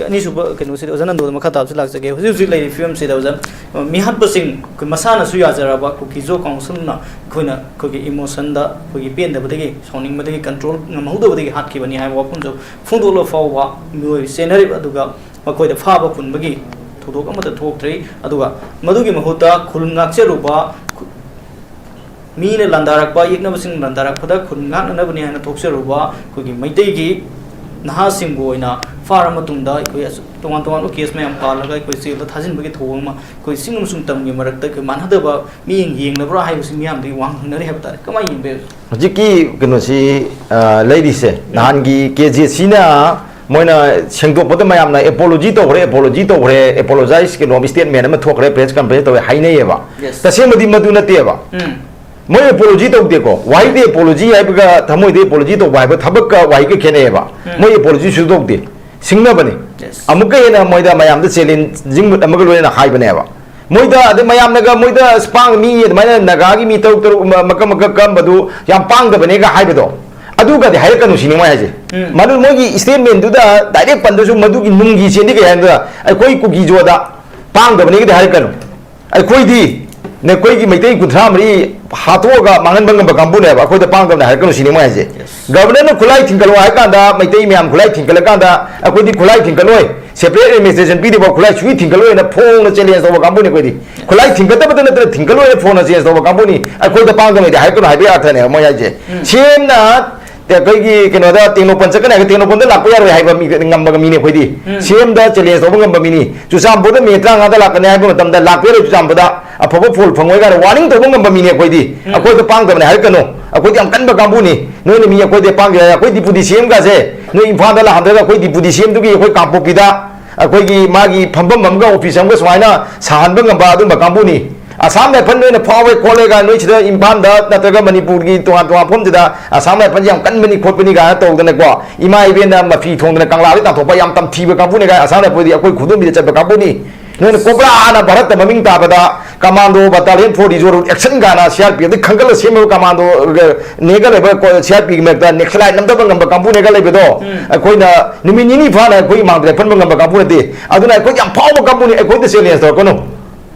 นี่สุบกันนู้สิโอจันนั่นดูมาขัดตาสิลักษณ์เกี่ยวกับสิ่งเลยฟิล์มสิเดียวจันมีฮัตประสิงคือมาสานสุยาจาระบะคุกิโจกองสุนนะคุยนะคุกิอิโมชันดาคุกิเปลี่ยนเดบัดกี้สองนิ่งบัดกี้คอนโทรลงมาหูดบัดกี้ฮัตกี่วันนี้ให้ว่าพุ่งจะฟุ้งตัวเราฟ้าวะมีเซนเนอร์บัดดูกับมาคุยแต่ฟ้าบัดพุ่งบัดกี้ทุกๆก็มาแต่ทุกทีอันดูกับมาดูกี่มาหูตาคุณงักเชื่อรูปะมีในลันดารักบะอีกนับสิ่งลันดารักพอได้คุณงักนั่นบัดนี้ให้ทุกเชื่อรูปะคุกิไม่ได้กี่น่าสิ่งบ่อยนะฟ้าเรามาตุ่มได้คุยตรงวันโอเคสมัยอัมพาแล้วก็คุยสิ่งแล้วท้าจินบัดกี้ทวงมาคุยสิ่งมันสุ่มต่ำอย่างมารักแต่คือมันฮัตเตอร์ว่ามียิงแล้วเพราะให้สิ่งนี้มันดีวางนั่นได้เหตุใดก็ไม่ยิงไปจิกี้กันว่าสิเลยดิเซ่นานกี่เกจิสินะมวยน่ะเชิงตัวปุ๊บแต่ไม่ยามนะเอโพโลจีโต้เร่เอโพโลไจส์กันว่ามิสเตอร์แมนมันทวกเร่เพรสกันเพรสตัวให้เนี่ยว่ะแต่เชื่อมาดีมาดูนั่นเตี้ยว่ะมวยเอโพโลจีโต้เตี้ยก็ไว้เดเอโพโลจีไอ้พวกทำมวยเดเอโพโลจีโต้ไว้พวกทับก็ไว้ก็แค่เนี่ยว่ะมวยเอโพโลจีสุดโต่งเตี้ยสิ่งนั้นปะเนี่ยอามุกเองนะมวยเดไม่ยามแต่เซลินจิงอามุกเลยนะหายไปเนี่ยว่ะมวยเดแต่ไม่ยามนะก็มวยเดสปังมีไม่เนี่ยนักการที่มีตัวมักกันมาดูยามปังกับเนี่ยก็หายไปตัวอะดูกันเดี๋ยวให้กันหนูสิ่งนี้มาให้สิมาดูมวยกี่สเตทเมนต์ดูด้าแต่เด็กปันดูชุมาดูกี่นุ่งกี่เช่นที่กันดูด้าไอ้คุยกูกี่จัวด้าปังกับเนี่ยก็เดี๋ยวให้กันไอ้คุยดีเนี่ยคุยกี่ไม่ได้กุศลมาดีหาตัวก็มังกันบังกับกัมพูเนี่ยว่าคุยแต่ปังกับเนี่ยให้กันหนูสิ่งนี้มาให้สิกบฏเนี่ยคุยทิ้งกันไว้กันด้าไม่ได้มีอันคุยทิ้งกันแล้วกันด้าไอ้คุยที่คุยทิ้งกันไว้เซปเรตเมสเซจปีที่บอกคุยช่วยทิ้งกันไว้นะพงนะเจริญสวัสดิ์กัมพูเนี่ยคุยดีคุยทิ้งกันแต่ไม่ได้ทิ้งกันไว้พงนะเจริญสวัสดิ์กัมพูนี่ไอ้คุยแต่ปังกับเนี่ยให้กันให้ไปอัดเนี่ยมาให้สิเช่นนะแต่ก็ยี่กันว่าตีนโอปันสักกันไหนก็ตีนโอปันได้หลักไปอะไรให้บะมีงำบะมีเนี่ยคุยดีเชื่อมได้เฉลี่ยสองงำบะมีนี่จุดสามปุ่นมีตรังกันได้หลักกันไหนให้บะตั้มได้หลักไปเลยจุดสามปุ่นได้พอพูดฟังไว้กันวานิ่งตัวงำบะมีเนี่ยคุยดีคุยจะปังตัวไหนให้กันโน่คุยจะกันบะกัมพูนี่นู่นมีคุยจะปังกันคุยดีปุดิเชื่อมกันเซ่นู่นอินฟานได้หลักได้คุยดีปุดิเชื่อมทุกยี่คุยกัมพูกิดาคุยกี่มากี่พัมบัมบัมก็ออฟฟิศของก็สมัยน่ะสารบังกัมบะตัวบะกัมพูนี่อาสามในพันเนี่ยพอไว้คนเลยกันนู่นเชื่ออิมพันเดอร์นั่นก็มณีปุรีตัวพุ่มจะได้อาสามในพันยังกันมันนี่คนเป็นนี่กันโตกันเลยกว่าอิมาอีเวนต์มาฟีทงในกลางลาวที่ต่างถูกพยายามทำทีแบบกัมพูนี่กันอาสามในพอดีคุยขุดมีจะแบบกัมพูนี่นู่นโคบรานะบารัตแต่มามิ่งตาประดาคอมมานโดบัตตาเลียนโฟดีโจรุแอคชั่นกันนะเชียร์ปีที่ขังกันเลยเสียมือคอมมานโดเนกันเลยแบบเชียร์ปีเมื่อตอนเน็กซ์ไลน์น้ำตาบังกับกัมพูนี่กันเลยไปดูคุยนะนิมินี่ฟ้านะคุยมาแต่พันบังกับกัมพูนี่ตีอาดูนะคุยยังพอบังกัมพูนี่คุยจะเสียเลี้ยงตัวกันนู่น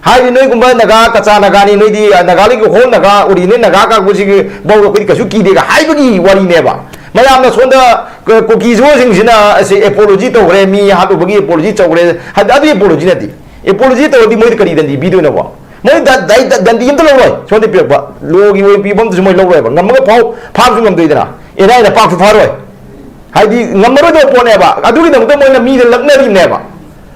hai nơi cũng vậy naga kacha naga ni nơi đi naga lấy cái hôn naga uri nên naga các cái gì bao cái cái số kỳ đi cả hai cái gì wari này ba mà làm nó xuống đó cái kỳ số sinh sinh là sẽ apology to rồi mi hát được cái apology cho rồi hát đã đi apology này đi apology to đi mới cái đi đi video nào ba mới đã đi im lâu rồi xuống đi việc ba lô cái người bom thì mới lâu rồi ba ngắm cái phao xuống ngắm đây nè cái này là phao rồi hai đi ngắm rồi đó po này ba à đôi khi đồng tâm mới là mi là lắc này này ba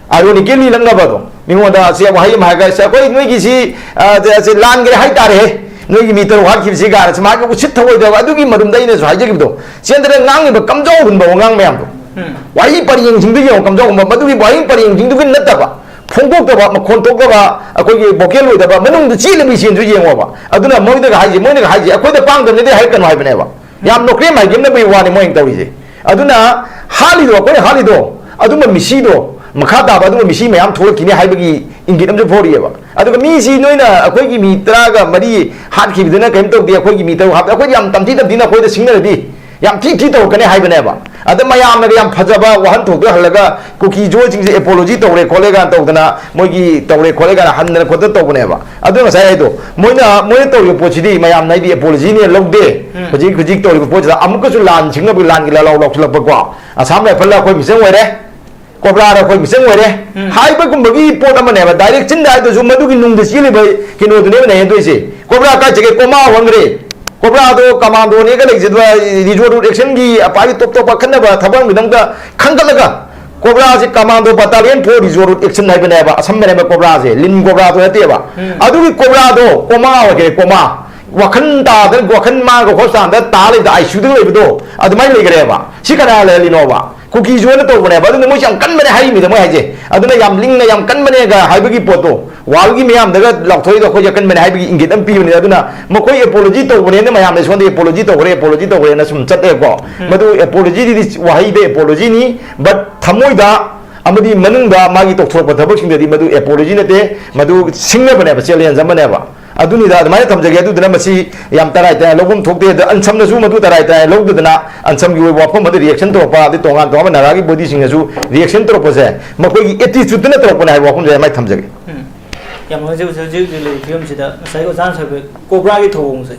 à rồi cái gì lắc nào ba đóมีคนด่าเสียว่าให้มากันเสียก็อีกนู่นกี่สิจะล้านกันให้ตาเลยนู่นกี่มีตัวหัดคิดสิการสมัยก็ชิดทั้งหมดเดียวดูกี่มาดุมได้เนี่ยสายจะกี่ตัวเสียแต่ง้างเนี่ยแบบกำจ้องหุ่นแบบง้างแม่ตัวไว้ปริยังจริงด้วยอย่างกำจ้องมาดูกี่ไว้ปริยังจริงด้วยนั่นแต่ว่าพงพวกแต่ว่ามาคนตัวก็ว่าคุยบอกเกี่ยวเลยแต่ว่ามันนุ่งจะชี้เลยมีเสียงด้วยอย่างว่าอะดูนะมวยเด็กหายจีมวยเด็กหายจีคุยแต่ปังแต่เนี่ยได้ให้กันไว้เป็นไงวะยามนกเลี้ยงใหม่ยังไม่ไปวานในมวยตัวนี้อะดูนะฮาลิโดคุยฮาลิโดอะดูมันมีชีโดมาข้าตาบ้าดูมันมีชีไม่ยามทั่วกินเนี่ยให้ไปกี่อินกินน้ำจะพอดีวะอะดูก็มีชีน้อยนะคุยกี่มีตราก็มาดีฮัดขีดเดินนะเข็มตัวเดียวคุยกี่มีตัวฮับคุยยามตั้มที่นะคุยจะสิงเลยดียามที่ตัวกันเนี่ยให้ไปไหนวะอะดูมายามนะยามพัชบ้าวันถูกตัวหันแล้วก็คุกกี้โจ้จริงๆ apology ตัวเลยคนเลยกันตัวนะมวยกี่ตัวเลยคนเลยกันหันเนี่ยคนตัวกันเนี่ยวะอะดูมาใช่ตัวมวยตัวอยู่โพชิดีมายามไหนดี apology เนี่ยลงเดคุยตัวอยู่โพชิดาอามุก็สุลานชิงก็เป็นลานกี่เราชุลปกว่าอะสามเลยพันละคุยมีเส้นไว้เด้ก็ปลาเราคุยมิเส้นไว้เลยหายไปกุมบกี้ปวดมันเนี่ยแบบ direct ชิ้นได้ตัวจุ่มมาดูกินนุ่งเดือดสิเลยไปกินตัวนี้มันเนี่ยตัวสิก็ปลาก็จะเก็บก็มาหวังเลยก็ปลาตัวกำมันตัวนี้ก็เลยจะว่าดีจัวรูดเอ็กซ์กี้ไปตัวปักขันนะว่าทับมันมีตั้งแต่ขันกันเลยก็ปลาสิกำมันตัวปัตตาเลียนพอดีจัวรูดเอ็กซ์ได้เป็นไงบ้างสมัยเนี่ยก็ปลาสิลินก็ปลาตัวนี้บ้าอะดูก็ปลาตัวก็มาโอเคก็มาว่าขันตาแต่ว่าขันมาก็เขาสั่งแต่ตาเลยแต่ไอชุดเลยไปตัวอะดูไม่เลยก็ได้บ้าชิคกี้พายเลยลิโนบ้าคุกกี้จวนตัวคนเนี่ยบ้านนู้นไม่ใช่กันไม่ได้ให้มีแต่ไม่ให้เจ้าตัวนี้ยำลิงเนี่ยยำกันไม่ได้ก็ให้ไปกี่ปวดตัววาลกี้ไม่ยำแต่ก็หลอกถอยตัวเขาจะกันไม่ได้ให้ไปกี่อิงกิตอันปีนี่ตัวน่ะมันคุย apology ตัวคนเนี่ยไม่ยำในส่วนที่ apology ตัวคนเนี่ยนะสมจัดเองก็มาดู apology ที่ว่าให้ไป apology นี่บัดทำไมด่าอามาดีมันนึงด่ามากี่ตกทัวร์ปัตตาบุชิงเดียมาดู apology เนี่ยเต้มาดูสิ่งเนี่ยเป็นอะไรเสียเลี้ยงจำเป็นอะไรบ้า aduni da mai thamjage adu dana masi yam tarai ta logum thokte da ansam na su madu tarai ta log dana ansam gi wa phom madu reaction to pa di tonga to na ra gi body sing su reaction to pose makoi gi attitude na to pa na wa phom je mai thamjage yam ma je le film sida sai ko jan sai cobra gi thong sai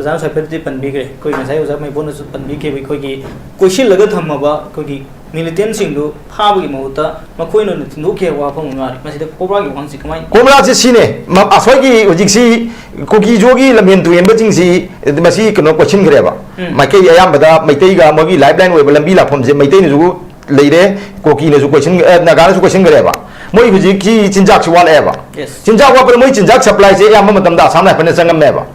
jan sai pe pan bi gre koi na sai ko mai bon su pan bi ke koi gi question laga thamma ba koi gi militant sing do pha gi mauta makoi no nu ke wa phom ngari masida cobra gi wang si kamai cobra je sine ma asoi gi ojik si koki jogi lamen tu emba jing si masi kono question gre ba ma ke ayam bada maitai ga mogi lifeline we lambi la phom je maitai ni ju leire koki ne ju question na ga na ju question gre ba moi hu ki chinjak chi wal e ba chinjak wa par moi chinjak supply je ayam matam da samna phane sangam ne ba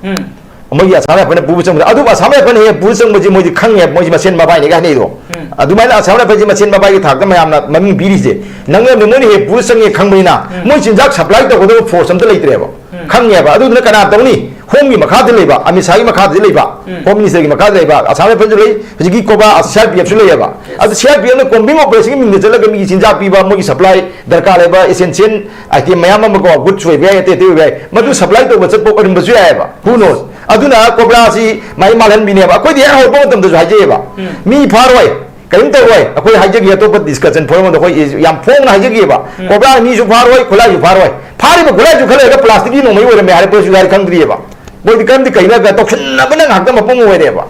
moi ya samna phane bu chang adu ba samna phane he bu chang ji moi ji khang ye moi ji masen ma bai ne ga ne do adu mai na samna phane ji masen ma bai gi thak da mayam na maming biri je nang ne mo ni he bu chang ye khang bai na moi chinjak supply to ko do force am da leitre ba khang ye ba adu na kana tong ni home gi makha de leiba ami sai makha de leiba home minister gi makha de leiba asame phane lei ji gi ko ba asal pf su lei ba adu sel pf na combing operation gi min de la ga mi chinjak pi ba mo gi supply darkar le ba essential item mayam ma ko good choi ba te te ba madu supply to ba chak po rim ba su ya ba who knows aduna cobra si mai malan bi ne ba koi de ho po tam de ha je ba mi pharoi kaim to roi akoi ha je gi to pa discussion forum do koi yam phong na ha je gi ba cobra mi su pharoi khula ju pharoi phari ba khula ju khale ga plastic gi no mai ore me har po su gar khang dri ba boi di kam di kai na ga to khin na ba na hak ma pong oi de ba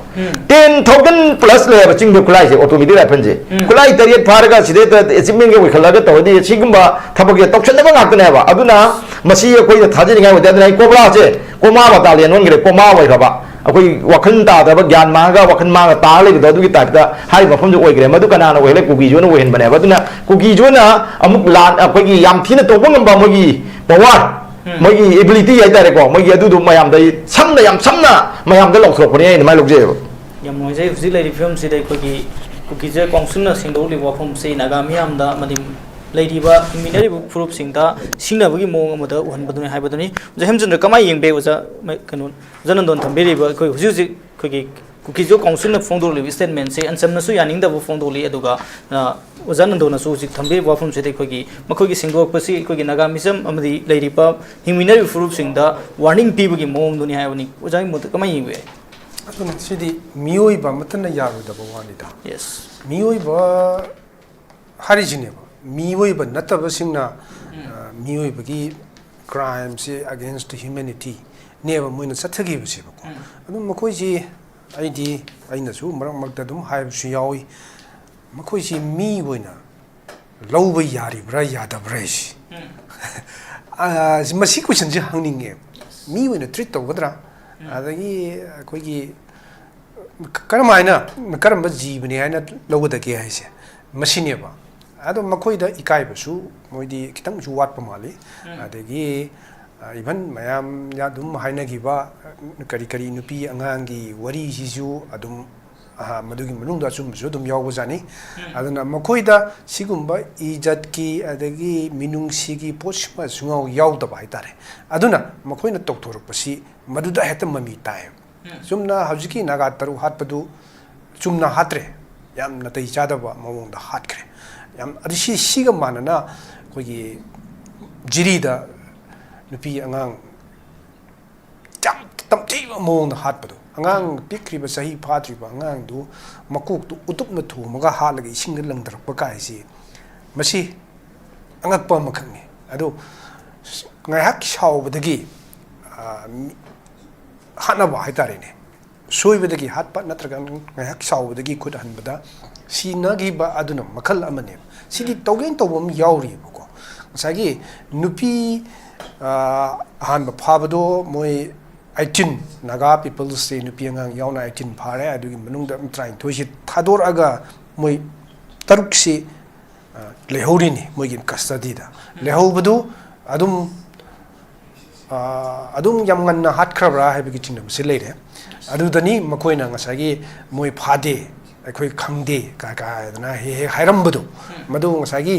10,000 plus le ba ching de khulai se automatic ra phan je khulai tariat phar ga side ta achievement ge khala ga to di sigum ba thabak ge to khin na ba ngak ne ba aduna masi akoi da thaji ngai wa da cobra je koma ba ta lian on ge koma wai ga ba akoi wakhan ta da ba gyan ma ga wakhan ma ga ta le do du gi type da hai ba phom ju oi ge ma du kana na wei le ku gi jo na wei hen ba ne ba du na ku gi jo na amuk lan akoi gi yam thina to ba ngam ba mo gi power moi ability ai ta re ko moi adu du mayam dai samna yam samna mayam da lok thok ne ni mai lok je yam moi je husi le film si dai ko gi je kongsun na sing do li wa phom se naga miyam da madim lady ba minari bu proof sing da singna bagi mo ma da uhan baduni hai baduni je hemchandra kamai yeng be uza kanun janan don thambe ri ba ko husi ko gi kuki jo kongsun na phong do li statement se ansam na su yaning da bu phong do li aduga ozan do na su sik thambe wa phom se dai ko gi makoi gi singok pasi ko gi naga misam amadi lady pa hingminari proof sing da warning pi bagi mo duni hai bani ozai mo kamai yeng be aduna sidi mioi ba matana yaru da bawani da yes mioi ba hari jine ba mioi ba nataba singna mioi bagi crime se against humanity neba moina sathagi basi ba ko adum makoi ji aidi aina su marak makta dum haib su yawi makoi ji mi boina lawba yari bra yada bra shi masi question ji hangninge mi boina treat to gadra adagi koi gi karamaina karamba jibni haina lawda ke haise machine ba ado makoi da ikai ba su moidi kitang ju wat pa mali adagi even mayam ya dum haina gi ba kari kari nupi angangi wari hisu adum madugi manung da sum su dum yaw bajani aduna makoi da sigumba ijat ki adagi minung sigi posma sungau yaw da bai tare aduna makoi na tok thoruk pasi maduda heta mami tai sumna hajiki naga taru hat padu sumna hatre yam na tai chada ba mawong da hat kre yam adisi siga manana kogi jiri da nupi angang jam tam chi mawong da hat padu angang pikri ba sahi phatri ba angang du makuk tu utup na thu maga halagi ising na lang darak ba kai si masi angak pa makhangi adu ngai hak shaw badagi hana ba haitare ne soi badagi hat pa natraga ngai hak shaw badagi khud han bada si nagi ba aduna makhal amane sidi togen tobam yauri ba ko sagi nupi han ba phabado moi 18 naga people say nupi angang yauna 18 phare adugi manungda trying to hit thador aga moi taruk si lehorini moi gin custody da lehobadu adum yam nganna hat khrabra haibigi chinam se leire adudani makoina ngasagi moi phade akhoi khangde ka na he hairambadu madu ngasagi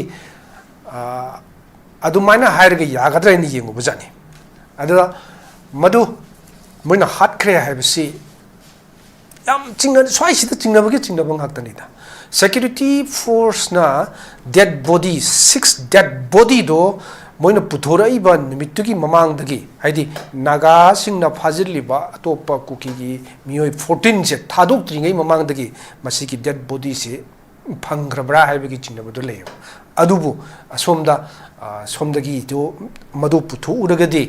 adumaina hairga yagadra ni yengu bujani adura madu moina hat khre haibisi yam chingna swai sida chingna bagi chingna bang haktani da security force na dead body 6 dead body do moina puthora iba nimitugi mamangdagi haidi naga singna phajiliba atopa kuki gi mioi 14 se thadok tringai mamangdagi masigi dead body se phangrabra haibagi chinabadu lay adubu asomda somdagi jo madu puthu uragadi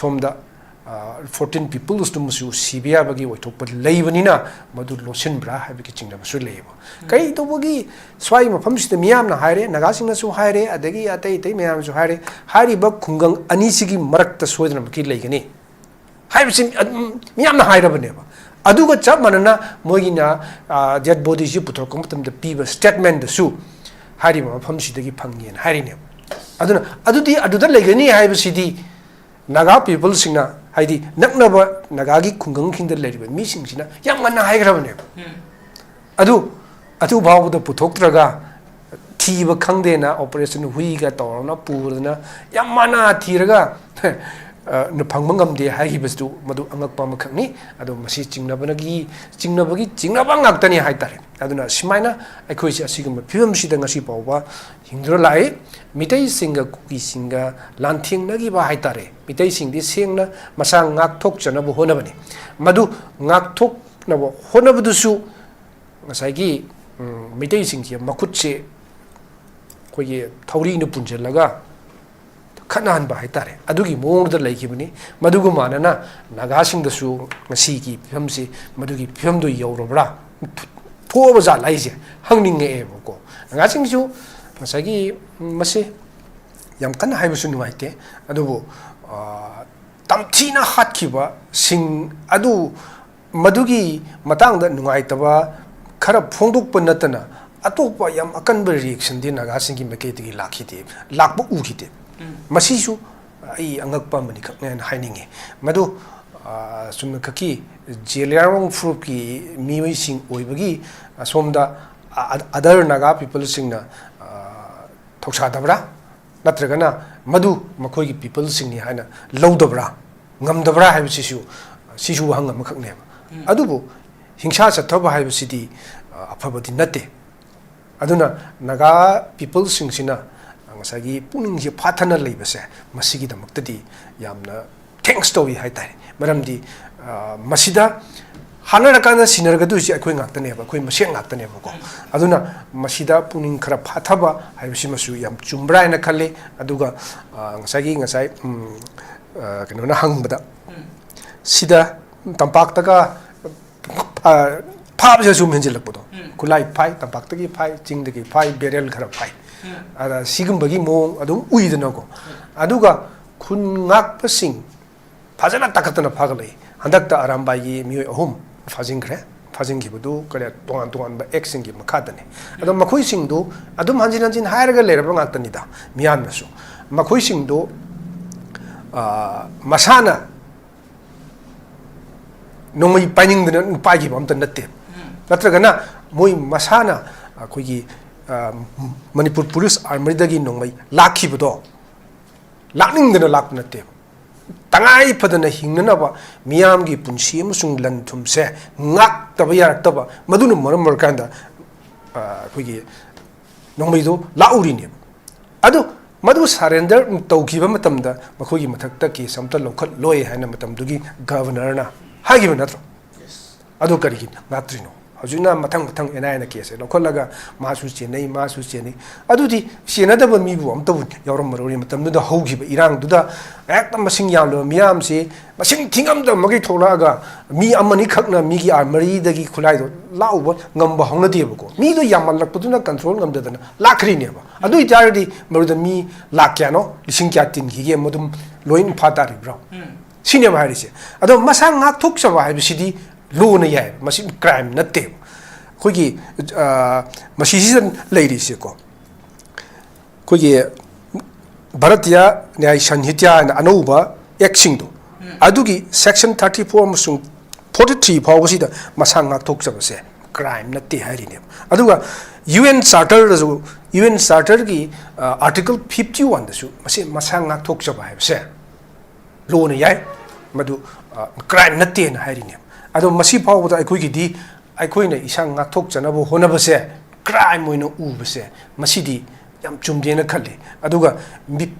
somda 14 people used to musu CBA bagi waitop leibanina madu losin bra habiki chingna basu leibo kai to bagi swai mafam sida miyam na haire nagasing na su haire adagi atai tai miyam su haire hari ba khungang ani sigi marakta soidna baki leigani haibi sim miyam na haire bane ba aduga chap manana moigina dead body ji putor komtam de piba statement da su hari mafam sida gi phangyen hari ne aduna adudi aduda leigani haibi sidi naga people singna haidi naknaba nagagi khungang khingda leriba mi singsina yam ngana haigrabane adu bawda puthoktraga thiba khangde na operation hui ga torna purna yam mana thiraga na phangmangam de haigibastu madu angakpa makhani adu masi chingnabagi ngak tani haitare aduna simaina akhoi si asigum phibam sida ngasi pawba hingdra lai mitai singa kuki singa lanthing nagi ba haitare mitai singdi sengna masa ngak thok chana bu honabani madu ngak thok na bo honabudusu ngasai gi mitai singji makutche koye thauri nu punjelaga khanan ba haitare adugi mongda laikibani madugu manana nagasing dasu ngasi gi phimsi madugi phim do yorobra thoba za laise hangning e boko nagasing ju ngasagi mase yam kan haibusu nuaite adubu tamthina hatkiba sing adu madugi matangda nuaitaba khara phongduk panatana atopa yam akanba reaction din nagasing gi maketi gi lakhite lakbu ukite masisu ai angakpa mani khakne haininge madu sumna khaki jelarong fruit ki miwi sing oibagi somda other naga people singna thoksa dabra natragana madu makoi gi people singni haina lowdabra ngamdabra haibu sisu hanga makhakne adubu hingsa chathaba haibu sidi afabadi natte aduna naga people singsina ngasagi puning pathana leibase masigi damuktadi yamna thanks to haitare maramdi masida hanara kana sinargadu si akoi ngaktane ba akoi maseng ngaktane ba ko aduna masida puning khara phathaba haibisi masu yam chumbra na khalle aduga ngasai kenona hangbada sida tampak taka phabse sum henjilakpodo kulai phai tampak taki phai chingdagi phai berel khara phai ada sigambagi mong adum uidana ko aduga khungak pasing phajana takatana phagalai handakta arambai mioi ahum fajinghibudu kare tongan ba action gi makhadane adum makhoi singdu adum hanjin hairaga leraba ngaktani da miyan nasu makhoi singdu masana nomai paning dana pagi bamta natte natragana moi masana akogi manipur police army dagi nongmai lakhibudo lakningdana laknate tangai padana hingnaba miyam gi punsi amasung lanthumse ngak taba yarataba maduna maramar kanda kogi nongmai do laurine adu madu surrender tawkiba matamda makogi mathakta ki samta lokhat loi haina matamdugi governor na hagiba natro adu karigi natrino hajuna matang enaina kese lokolaga masu cheni adudi senadaba mibu amtabu yawram marori matamdu da hogiba irang duda ektam masing yamlo miyam se masing thingam da magi tholaga mi amani khakna mi gi armari dagi khulai do lauba ngamba hongna debako mi do yamal lakpuduna control ngamda dana lakri neba adui jardi maruda mi lakyano lising kya tin gi modum loin phatari bro sinema harise ado masang ngak thok sawa hai bisidi luna yai masi crime natte khogi masi season ladies ko khogi bharatiya nyai sanhitya na anuba action do adugi section 34 musung 43 phawsida masang ngak thok sawa se crime natte hairine aduga UN charter gi article 51 da su masi masang ngak thok sawa hai se luna yai madu crime natte na hairine ado masi phawda aikoi di aikoi na isang ngathok chanabu honabase crime moina ubase masidi yam chumdena khali aduga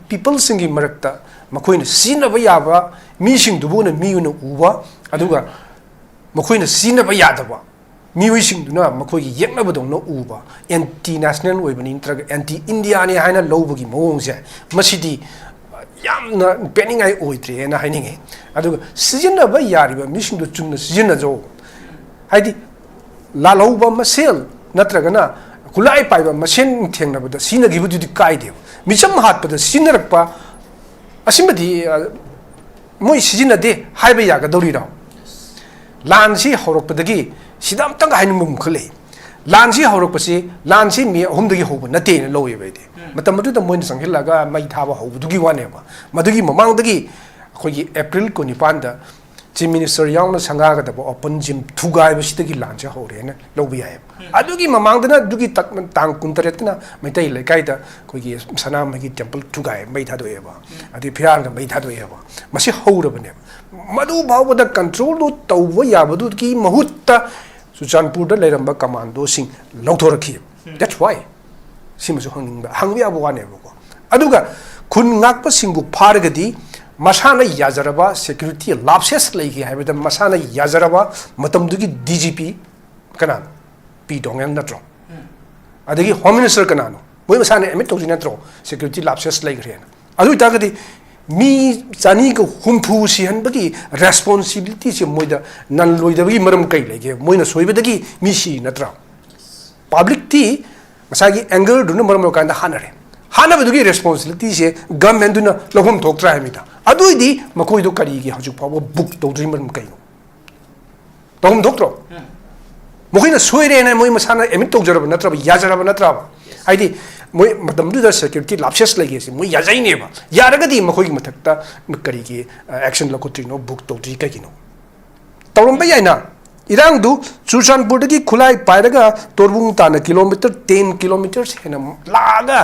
people singi marakta makoina sinaba yaba mi sing dubu na mi una uba aduga makoina sinaba yadaba mi wi sing duna makoi yekna badong no uba anti national oibani intra anti india ni haina lobagi mong se masidi yamna peningai oitre na haininge aduga sinaba yariba mi sing du chumna sinna jo haidi la loba masel natragana kulai paiba masen thengna bada sina gibu du kai de micham hat bada sinarakpa asimadi moi sijina de haiba yaga dori raw lansi horokpadagi sidam tang hainu mum khale lansi horokpasi lansi mi homdagi hoba nate na loye bede matam madu da moin sanghilaga mai thaba hobudugi wane ba madugi mamangdagi akhoi april ko nipanda Chief Minister yang na sangaga da open gym thugai ba sitagi lancha hore na lobi ay adugi mamangdana dugi tang kuntaret na mai tai le kai da koi gi sanam gi temple thugai mai thado eba adi phiar ga mai thado eba masi hore bane madu bawa da control do tawwa ya badu ki mahutta Suchanpur da leramba commando sing lauthoraki that's why simasu hangbi abu wane ko aduga kun ngak pa singbu phargadi masana yajaraba security lapses legi haibada masana yajaraba matamdugi DGP kana P dongyang natro adagi home minister kana no moi masana emit toji natro security lapses legi rena adu itagadi mi chani ko humpu si hanbagi responsibility se moida nan loidagi maram kai lege moina soibadagi mi si natra public ti masagi anger dun maram kan da hanare hana badugi responsibility se government dun lohum thoktra hamita aduidi makoi do kari gi haju pawo book to dream maram kai lohum thokro moina soire na moi masana emit to jaraba natra yajaraba natra haidi moi madam du da security lapses lagi se moi yajai ne ba yaragadi makoi gi mathakta kari gi action lokotri no book to tri kai no tawram ba yaina irang du Suchanpur gi khulai pairaga torbung ta na kilometer 10 kilometers hena laga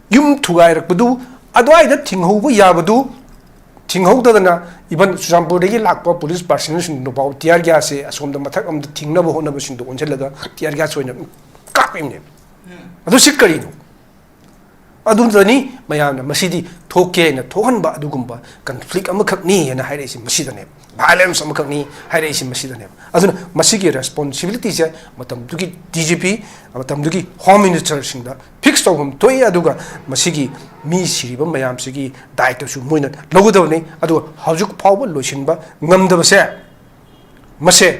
yum thugai rakbu adwai da thingho bu yabadu thingho da na even Suchanpur gi lakpa police personnel sin no baw tiar gya se asom da mathak am da thingna bo hona ba sin do onchelaga tiar gya soina kapim ne adu sikari no adumdani mayamna masidi thoke na thohanba adugumba conflict amakak ni na hairesi masidane violence amakak ni hairesi masidane aduna masigi responsibility je matam dugi DGP matam dugi home minister singda fix tawhum toy aduga masigi mi siriba mayam sigi daito su moina logudawni adu haujuk phawba loisinba ngamdabase mase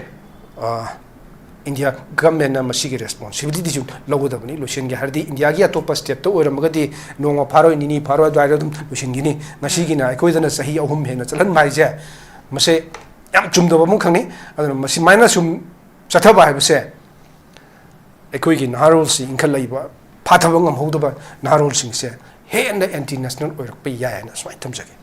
India government na masigi responsibility ju logudabni lotion gi hardi India gi atopa state to oramagadi nonga pharo nini pharo dwaira dum lotion gi ni ngasi gi na ekoi dana sahi ahum hena chalan mai je mase yam chumdaba mu khangni aduna masi maina sum chathaba haibse ekoi gi narol si inkhal laiba phathaba ngam hodaba narol sing se he and the anti national oirak pe ya na swai thamjage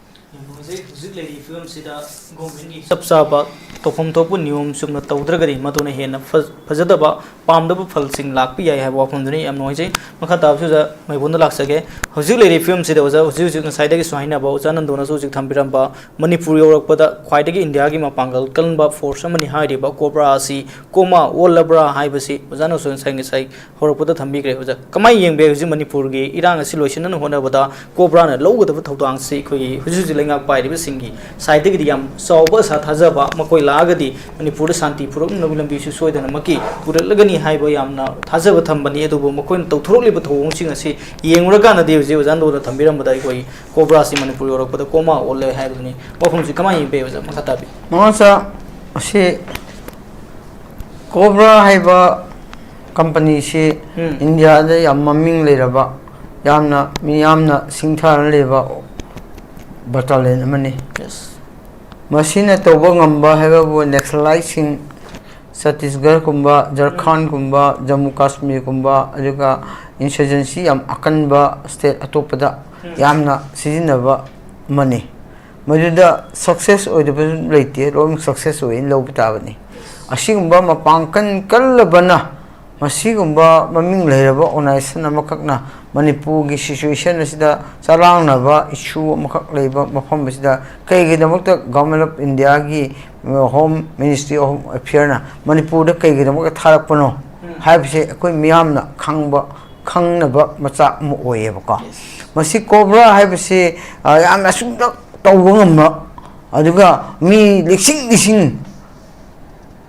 film sida government sabsaba tofom topu nium sumna tawdragari matuna hena fajadaba pamdaba falsing lakpi yai haba khondani am noise makha tabsu ja maibonda laksage hojik leri film sida oja hojik saida gi swaina ba ojanan dona sojik thambiram ba manipur yorakpada khwaida gi india gi mapangal kalba force mani hairi ba cobra asi koma olabra haibasi ojana so sang sai horakpada thambi gre oja kamai yengbe hojik manipur gi irang asi loisin hona bada cobra na logudaba thawdang si khoi hojik lenga pairiba singi saida gi yam sawba sa thajaba makoi lagadi manipur santi purok nabilambi su soidana maki puralagani haiba yamna thajaba thambani adubu makoin tawthorokliba thawong sing asi yengraga na de je ojando da thambiram badai koi cobra si manipur yorakpada koma olle haibani wafum si kamai be oja makhatabi mangasa ase cobra haiba company se India da yam maming leraba yamna miyamna singthar leba battalion amani yes Masina toba ngamba haiba bo nationalizing Chhattisgarh kumba Jharkhand kumba Jammu Kashmir kumba aduga insurgency yam akanba state atopada yamna sijinaba mani maduda success oidaba leite rom success oin lobtabani asigumba mapangkan kallabana masigumba maming leiraba organization amakakna Manipur gi situation asida salangnaba issue amakak leiba mafam asida kaigidamukta government of India gi home ministry of affairs na Manipur da kaigidamukta tharakpano haibse akoi miyamna khangba khangna macha mu oye ba masi cobra haibasi yam asung tawbo ngamma aduga mi lising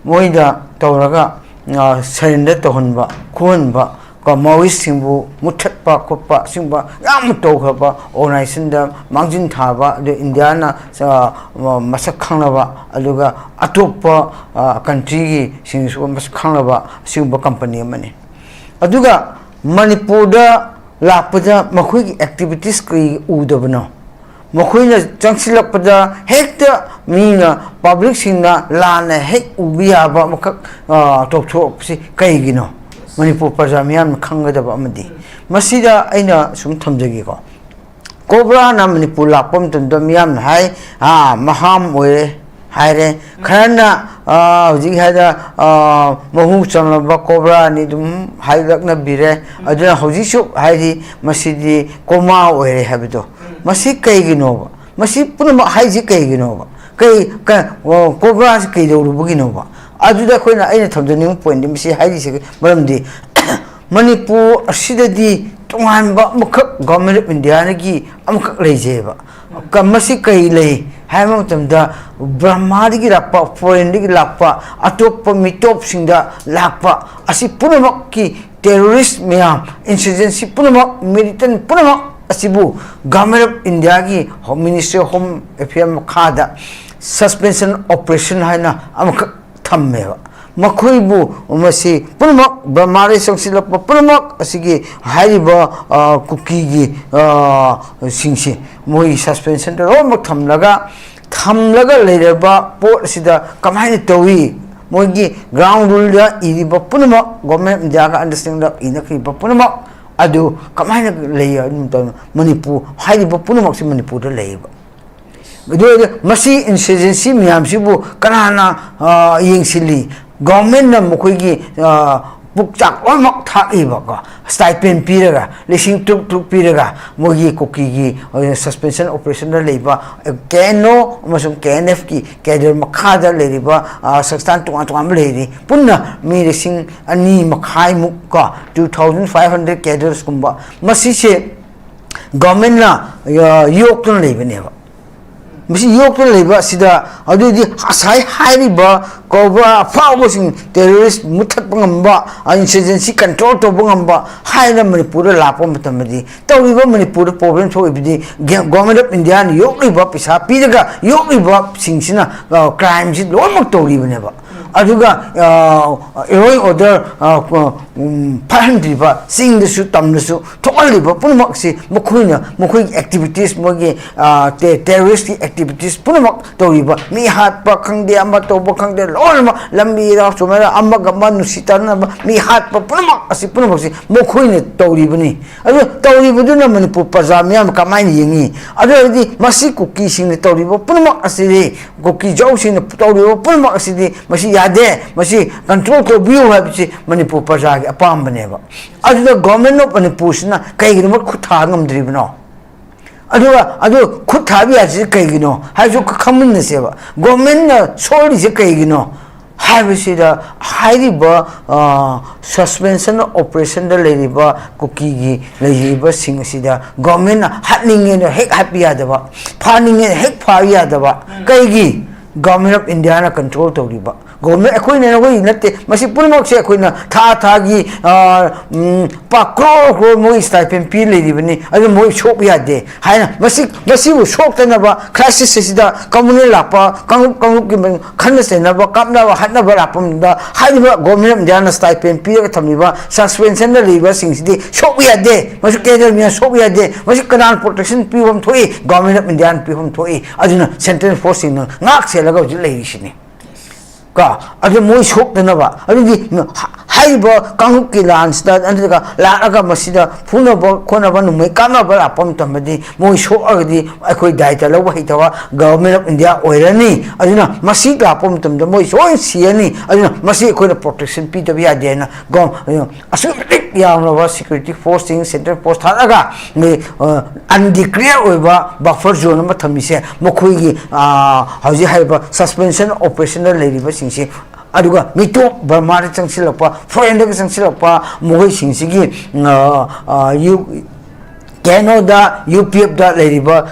moida tawraga surrender tohonba khonba ka maoist singbu muthatpa khoppa singba yam tawkhaba organization da mangjin thaba de India na masak khanglaba aduga atoppa country gi singsu masak khanglaba singba company amani aduga Manipur da lakpada makhoi gi activities ki udabno makhoi na changsilak pada hekta mina public singna lana hek ubiya ba makak tokthok si kaigino Manipur Pajamian Kangadaba Amadi. Masida aina sum thamjagi ko. Cobra na Manipur lapom tundamiam hai maham we haire khana hujing hada mahu chamlaba cobra ni dum hailakna bire aduna hojisu hairi masidi koma we habido. Masi kaigino masi punama haiji kaigino kai cobra kai dorubugino aduda koina aina thamjani point misi hairi se maramdi Manipur asidadi tonganba mukak government of India gi amkak leijeba kamasi kai lei haimam tamda brahmadi gi lakpa foreign gi lakpa atop mitop singda lakpa asi punamak ki terrorist miyam insurgency punamak militant punamak asibu government of India gi Ministry of Home Affairs khada suspension operation haina amkak thammeba makoibu masi punamak brahmari sangsilap punamak asigi hariba cookie gi singsi moi suspension ro mak thamlaga leiraba pot sida kamaini tawi moi gi ground rule da iriba punamak government jaga understand da inakri punamak adu kamaini leya Manipur hariba punamak si Manipur da leiba masi insurgency miyam sibu kanana yengsili government na mukoigi bukchak omak thaiba ko stipend piraga lising tuk piraga mogi koki gi suspension operation da leiba keno amasung KNF ki kader makhada leiba sakstan tunga leiri punna mi lising ani makhai mukka 2500 cadres kumba masi se government na yokton leibane misi yokton leiba sida adudi asai hairiba cobra PHAOMEI terrorist muthak pangamba insurgency control to pangamba haina Manipur lapo matamadi tawriba Manipur problem so ibidi government of India ni yokriba pisa pidaga yokriba singsina crime si lomak tawribaneba aduga eroi order pahandriba singdasu tamdasu thoaliba punamak si mokoi activities mogi terrorist activities punamak tawriba mi hat pa khangde ama toba khangde lolma lambi ra sumera amma gamma nusitana mi hat pa punamak asi punamak si mokoi ne tawribani adu tawribuduna Manipur pajamiam kamai yengi adu di masi cookie sing tawriba punamak asiri cookie jaw sing tawriba punamak asiri masi yade masi control ko view habisi Manipur pajagi apam baneba adu government of Manipur sina kaigino khutha ngamdribno adu khuthabi asi kaigino hajo khamun neseba government na soli se kaigino habisi da hairiba suspension operation da leriba cookie gi leiba singsida government na hatninge no hek happy adaba phaninge hek phawi adaba kaigi government of India na control tawriba government akoi na wei natte masi punamak se akoi na tha gi pa kro moi stipend pi le dibani adu moi shop ya de haina masi bu shop ta na ba crisis sida communal lapa kangup ki khanna se na ba kapna ba hatna ba rapum da haina government jana stipend pi ka thamni ba suspension da le ba sing sidi shop ya de masi kedar mi shop ya de masi kanan protection pi hom thoi government of India pi hom thoi aduna central force na ngak se laga ju le shini ka adu moi shop na ba adu di haiba kangup ki lans da andaga laaga masida phuna ba khona ba numai kana ba apam tamadi moi shop agdi akoi daita lawa hitawa government of India oirani aduna masi apam tamda moi soi siani aduna masi khoi protection pi da ya dena gom asu ya no security force center post tharaga me undeclared oiba buffer zone ma thamise mokhoi gi hauji haiba suspension operational leriba singse aduga mitok Burma changsilakpa foreign da changsilakpa mogoi singsigi Canada UPF da leriba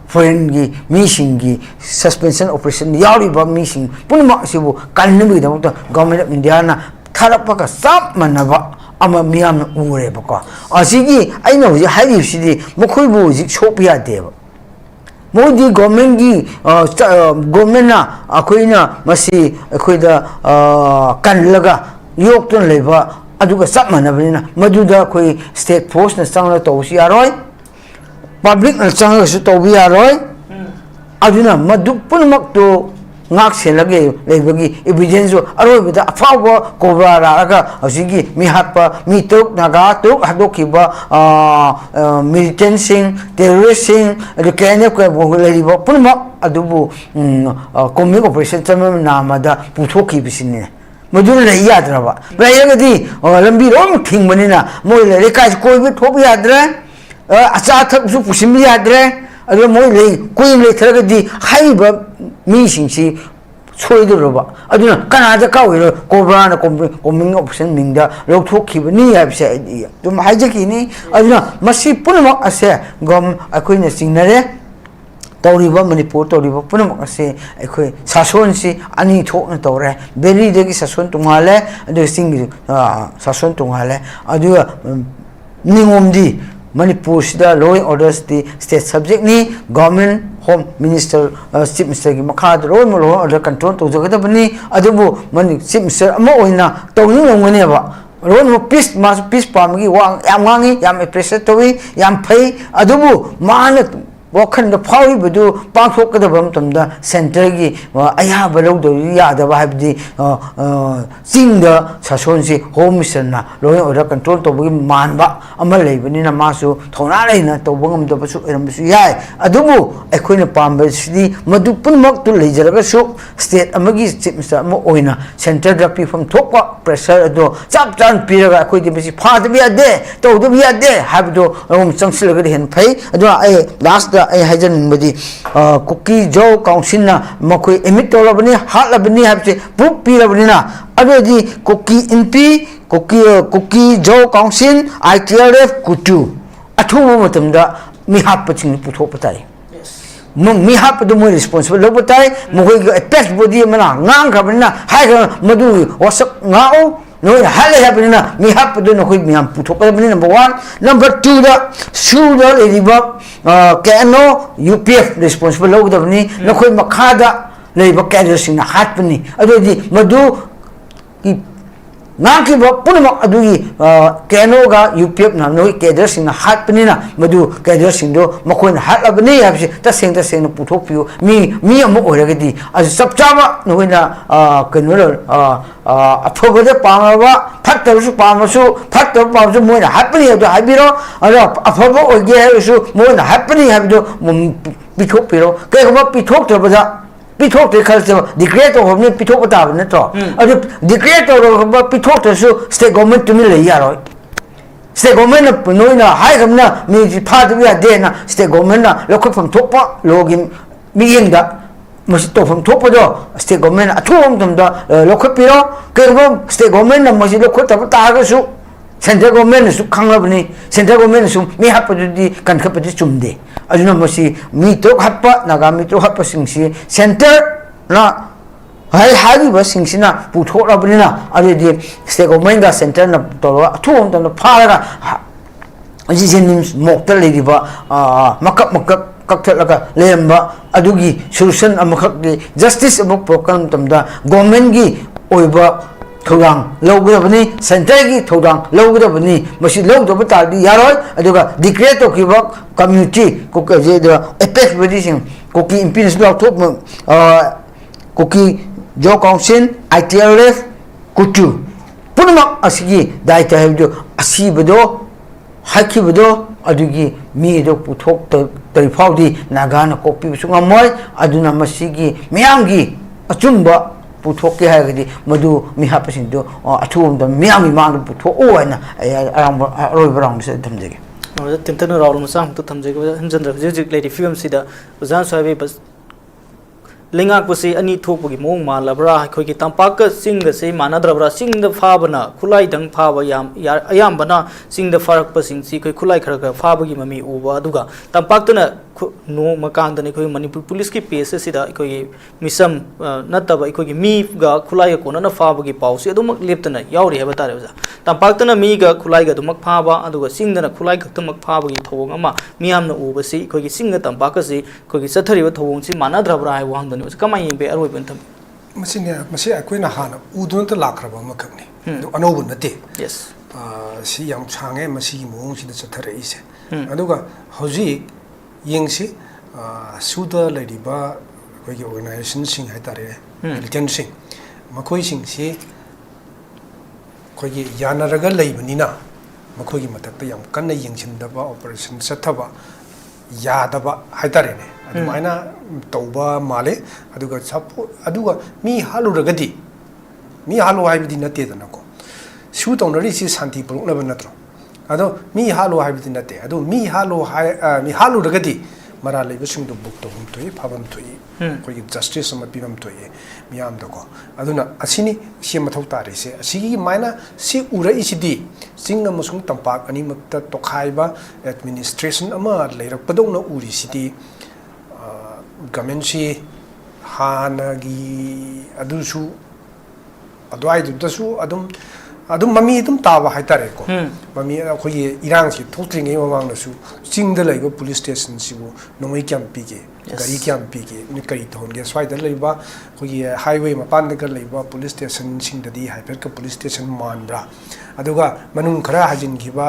foreign gi mishingi suspension operation yariba mishing punma sibu kannibi da government of India na tharapaka sap manaba ama miyam ure bako asigi aina hoji hairi sidi mokhoi bu ji shopia deba modi government gi government na akoina masi akoida kanlaga yokton leba aduga sap manabina maduda koi state force na sangla tawsi yaroi public na sangla su tawbi yaroi aduna madu punmak to ngak selage lebagi evidence aroi bida afawa kobra raga asigi mi hapa mi tok naga tok hadokiba militant sing terrorist sing kenya ko leriba punmak adubu comming operation tamam namada puthoki bisine Madura Yadrava. Bayagadi or Lambi Rom King Manina, Moyle, Rekas Kovi, Tobi Adre, Asata Pushimi Adre, a Moyle, Queen Letragadi, Haiba, Mishing, she Soidrova. I do not Canada Cow, Cobra, coming option, Minda, Rotoki, Ni, I've said, to my Hajaki, I do not must see Punama, I say, Gom, a queen signare. Tauriba Manipur Tauriba Punam say a Sason si Ani talk and Tore, Berry de Sason to Male, and the sing Sason to Male, I do a Ningomdi Manipur Sida law orders the state subject ni government home minister chief minister Makad Rome order control to Jagadabani Adubu Mani chief minister Moina Tony Maneva. Ron peace mas peace Pamgi Wang Yamangi Yam Presetoi Yam Pay Adubu Man Walking the power do Pantok the Bumtum center gi Aya below the Yada Vibdi sing the Sasonsi home mission law order control to win Manba Amalay Benina Masu Tonalina to Wongam the Basu Yai Adubu Equina Pamba City Madupun Mok to Lajarasu state Amagi Mr. Moina center drapi from Topa pressure do Chaptan Peter Aquidimisi part of a day to be a day have to some silver and pay last I hajan badi cookie joe council na makoi emit tolabani halabani habse book pirabani na abedi cookie mp cookie joe council ITRF kutu athu matamda mi hapaching putho patai mi hap do mo responsible lo patai mo pest body mana ngang khabna hai madu wasak ngao no hale happening me hap do no mi am putho number 1 number 2 da suda riba kano UPF responsible lo da ni no khoi makhada leiba cadre sing na hatpani adodi madu ki naki ba punma adui kano ga UPF na no cadre sing na hatpani na madu cadre sing do makhoi na hatlabni habsi ta sing no putho piu mi am oragadi as sabchaba no na kano afobade pamaba fattabsu pamasu fattab pamasu moina happening have to habiro afobo oge su moina happening have to pitok piro ke ba pitok to bada pitok te khalse decree of me pitok ta ne to adu decree to ba pitok to su state government to me le yaro state government no na hai gamna mi pha de ya de na state government na lokho from topa login mi yinda must to from top of state government at home the Lokapiro, Kerbo, state government, and Mosilo Kotavasu, central government is Kangabni, central government is me happen to the Kankapati day. I do not must see me to Hapa, Nagami to Hapa Singsi, center, na I was Singsina, put hold up in the state government center, two on the Para. This is in Mokta Ladiva, Makap. Kakthalaga lemba adugi solution amakakgi justice amok program tamda government gi oiba thorang logdabani center gi thorang logdabani masi logdaba tadi yaroi aduga decree to kiba community ko je the apex position ko ki impinus law top ko jo council ITRF kutu punma asigi daita hebdo asibedo hakibedo adugi mi do puthok Faudi Nagana copy Sungamoy, Aduna Masigi, Miangi, a chumba, Putoki Hagadi, Madu, Mihapasinto, or a tomb, the Miami man put around said Tamjig. The Tintano Sam to Tamjig and Zandra Lady Film Sida, Uzan Savi, but लेंगाकपसे अनि थोकपगी मोंग मालबरा अखोगी तंपाक सिंग से मानद्रबरा सिंग फाबना खुलाई दंग फाब अयामबना सिंग फारकपसिंग सी खै खुलाई Kharag फाबगी mummy उबा दुगा तंपाक्तना no मकांदने खै Manipur police की pace सिदा अखोगी मिसम नतब अखोगी मी गा खुलाई कोनना फाबगी पाउसी अदुमक लेप्तना यावरि हेबा तारे बजा तंपाक्तना मी गा खुलाई गा दुमक फाबा अदुगा सिंगदना खुलाई खतमक फाबगी थोंग अमा मियामना उबसी अखोगी सिंग तंपाकसी अखोगी सथरिबा थोंगसी मानद्रबरा हाय वांगदने कमाई येंबे अरोइबन थम मसिने मसे अखोइना हाना उदुन त लाखरबा मखकने अनोब नते यस सी याम छांगे मसी मोंग सिदा चथरे इसे अदुगा हौजी येंगसी सुदा लेदिबा अखोइगी ऑर्गेनाइजेशन सिंग हाइतारे मिलिटेंट सिंग मखोइ सिंग सी अखोइगी यानरगा लेबनिना मखोइगी मथक्ता याम कन्ना येंगसिनदबा ऑपरेशन सथबा यादबा हाइतारेने अदुमाइना तौबा माले अदुगा सपो अदुगा मी हालुरगदी मी हालु हाइबदी नतेदनको सु तौनरी सी शांति पुरुनब नत्रो अदो मी हालु हाइबदी नते अदो मी हालुरगदी मरा लेबसिंग दु बुक तौम तोय फाबम तोय कोई जस्टिस सम पिबम तोय मियाम दको अदुना असिनी सी मथौ तारे से असिगी माइना सी उरई सिदी सिंग अमसुंग तंपाक अनि मक्ता तोखाइबा एडमिनिस्ट्रेशन अमा लेरकपदौना उरी सिदी गवर्नमेंट हानगी अदुसु अद्वाइदुदसु अदुम ममी अदुम ताबा हाइतारे को ममी अखोई इरांग से थोक्त्रिंगे ममांगनसु चिंगद लैबा पुलिस स्टेशन सिबु नोंगै क्याम पिगे गाड़ी क्याम पिगे नि करी थोनगे स्वाइदा लैबा अखोई हाईवे मपान दग लैबा पुलिस स्टेशन सिंगददी हाइफेट का पुलिस स्टेशन मानब्रा अदुगा मनुंग खरा हाजिनगिबा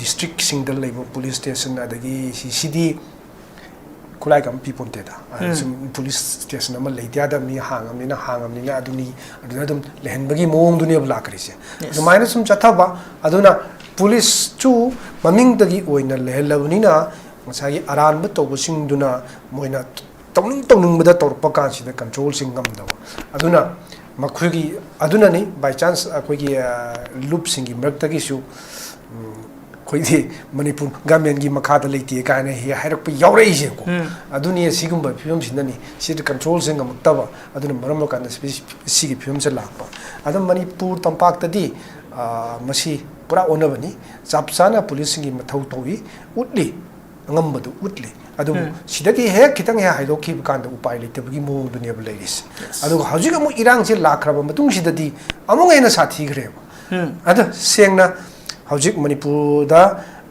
डिस्ट्रिक्ट सिंगद लैबा पुलिस स्टेशन अदगी सीडी खुलाई कम पीपोंटेदा पुलिस स्टेशन अमा लेदियादा मी हांगमनिना अदुना लेहनबगी मोंग दुनिया ब्लाकरिसे दुमाइना सुम चथाबा अदुना पुलिस चु ममिंगदगी ओइना लेहलबनिना मसागी अरानब तौबसिंगदुना मोइना तौनिंगबदा तौरप कांसिदा कंट्रोल सिंगमदो अदुना मखुगी अदुनानी बाय चांस अखोगी लूप सिंगी मरक्तगिसु खोइदि मणिपुर गवर्नमेंट की मखादा लेती कायना हे हाइरक यावरइसे को अदुनी सिगुंबा फिल्म सिननी सिद कंट्रोल सिंग अमुक्तबा अदुना मरम कान सिगी फिल्म से लापा अदम मणिपुर तंपाक्तदी मसी पुरा ओनबनी चापसाना पुलिस सिंगी मथौ तौई उटली अंगमबदु उटली अदुम सिदगी हे खितंग हे हाइदोखि कांद उपाय लेतबगी मो दुनिया बलेरिस अदु हजिग मु इरांग से लाखरबा मतुंग सिददी अमुंग हेना साथीग्रे अद सेंगना हौजिक मणिपुर दा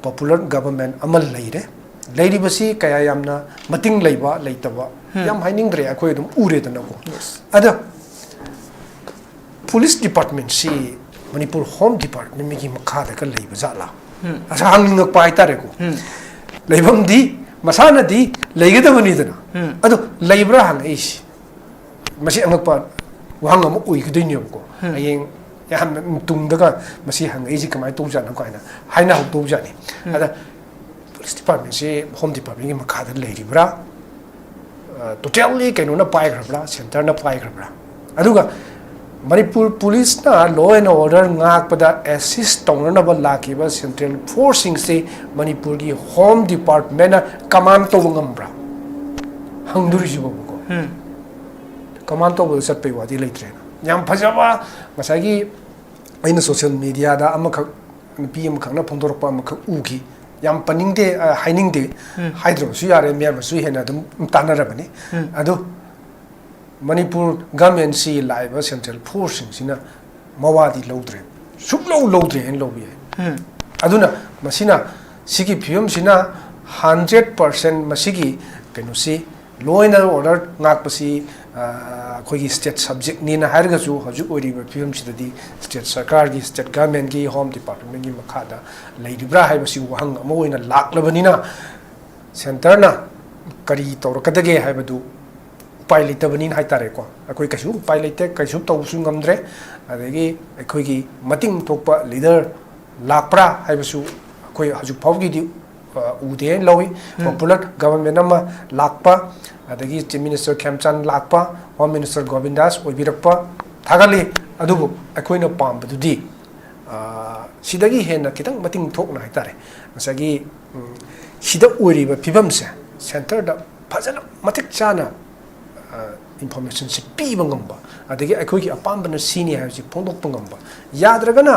पॉपुलर गवर्नमेंट अमल लेरे लेरिबसी कया यामना मतिंग लेबा लेतबा याम हाइनिंग्रे अखोय दुम उरेदनको अद पुलिस डिपार्टमेंट सी मणिपुर होम डिपार्टमेंट मिगी मखादा का लेबा जाला असा हांगिंग पाइ तारेको लेबमदी मसानदी लेगदबनीदना अदो लेब्रा हांग इस मसी अंगपा वहांग अम उइगदइनियमको अयें याम तुंगदगा मसी हंग इजी कमाय तौजाना कायना हाइना हौ तौजानी अदा पुलिस डिपार्टमेंट से होम डिपार्टमेंट की मखादा लेरिब्रा टोटली कैनोना पाइग्रब्रा सेंटर ना पाइग्रब्रा अदुगा मणिपुर पुलिस ना law and order ngaakpada assist tongranaba lakiba central forcing se Manipur की होम डिपार्टमेंट कमांड तोबंगम्ब्रा हंगदुरिजिबो को कमांड तोबो सत्पे वादी लेत्रे याम फजबा मसागी अइन सोशल मीडिया दा अमखक नुपी अमखकना फोंदोरपा अमखक उगी याम पनिंगदे हाइनिंगदे हाइद्रोसु यारे मेमसु हेना दम तानरबनी अदो मणिपुर गवर्नमेंट सी लाइव सेंट्रल फोर्सिंग सिना मवादी लौद्रे सुक्लो लौद्रे हेन लौबी अदुना मसिना सिगी फिल्म सिना 100% मसिगी कैनुसी लॉ एंड ऑर्डर नाकपसी अखोगी स्टेट सब्जेक्ट नीना हारगसु हजु ओरिबा फिल्म सिददी स्टेट सरकार की स्टेट गवर्नमेंट की होम डिपार्टमेंट की मखादा लेरिब्रा हाइबसी वहंग अमो ओइना लाक्लबनिना सेंटरना करी तौरकदगे हाइबदु उपाय लेतबनिन हाइतारेको अखोई कछु उपाय लेते कछु तौसु ngамद्रे अदगी अखोगी मतिंग थोकपा लीडर लाक्प्रा हाइबसु अखोई हजु फावगिदि उदे लौई पॉपुलर गवर्नमेंट अमा लाक्पा अदगी चीफ मिनिस्टर खेमचंद लाक्पा होम मिनिस्टर गोविंदास ओबिरक्पा थागली अदुबु अखोइना पामबदुदी सिदगी हेना कितंग मतिंग थोकना हाइतारे मसागी सिदा ओरिबा फिबमसे सेंटर दा फजन मतिक चाना information si piba ngamba adagi akhoi ki apambana sini ha si phondok ngamba yadragana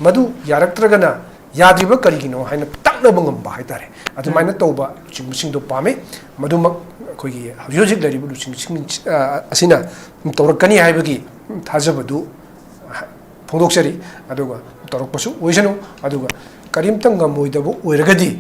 madu yaraktragana yadriba karigino haina takna ngamba haitare adu maina toba chingmusing do pame madu mak akhoi ki hojik lari bu ching asina torakani haibagi thajabadu phondok sari aduga torok pasu oisano aduga karimtang ngamoidabu oiragadi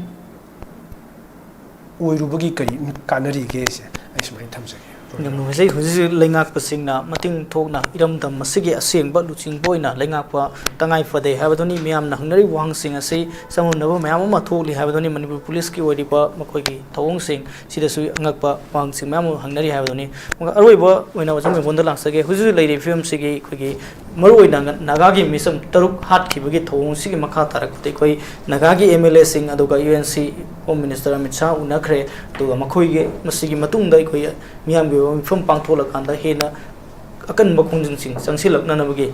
oirubagi kari kanari ge se ai sumai thamjage Yang saya khusus lengak pesing na mating thok na iram dam masigi asing ba luching boy na lengak pa tangai fade habadoni miam na hangnari wang sing ase samun na miam ma thok li habadoni manipur police ki wadi pa makoi ki thawong sing sida su angak pa wang sing miam hangnari habadoni aroi ba oina wajam me bonda langsage khusus leire film sigi khoi ki maroi na naga gi misam taruk hat khibagi thawong sigi makha tarak te koi naga gi MLA sing aduga UNC Home Minister Meecham Unakhre to makoi ge masigi matung dai koi miam from Pangtola Kanda Hena akan bakung sing sangsilak na nabagi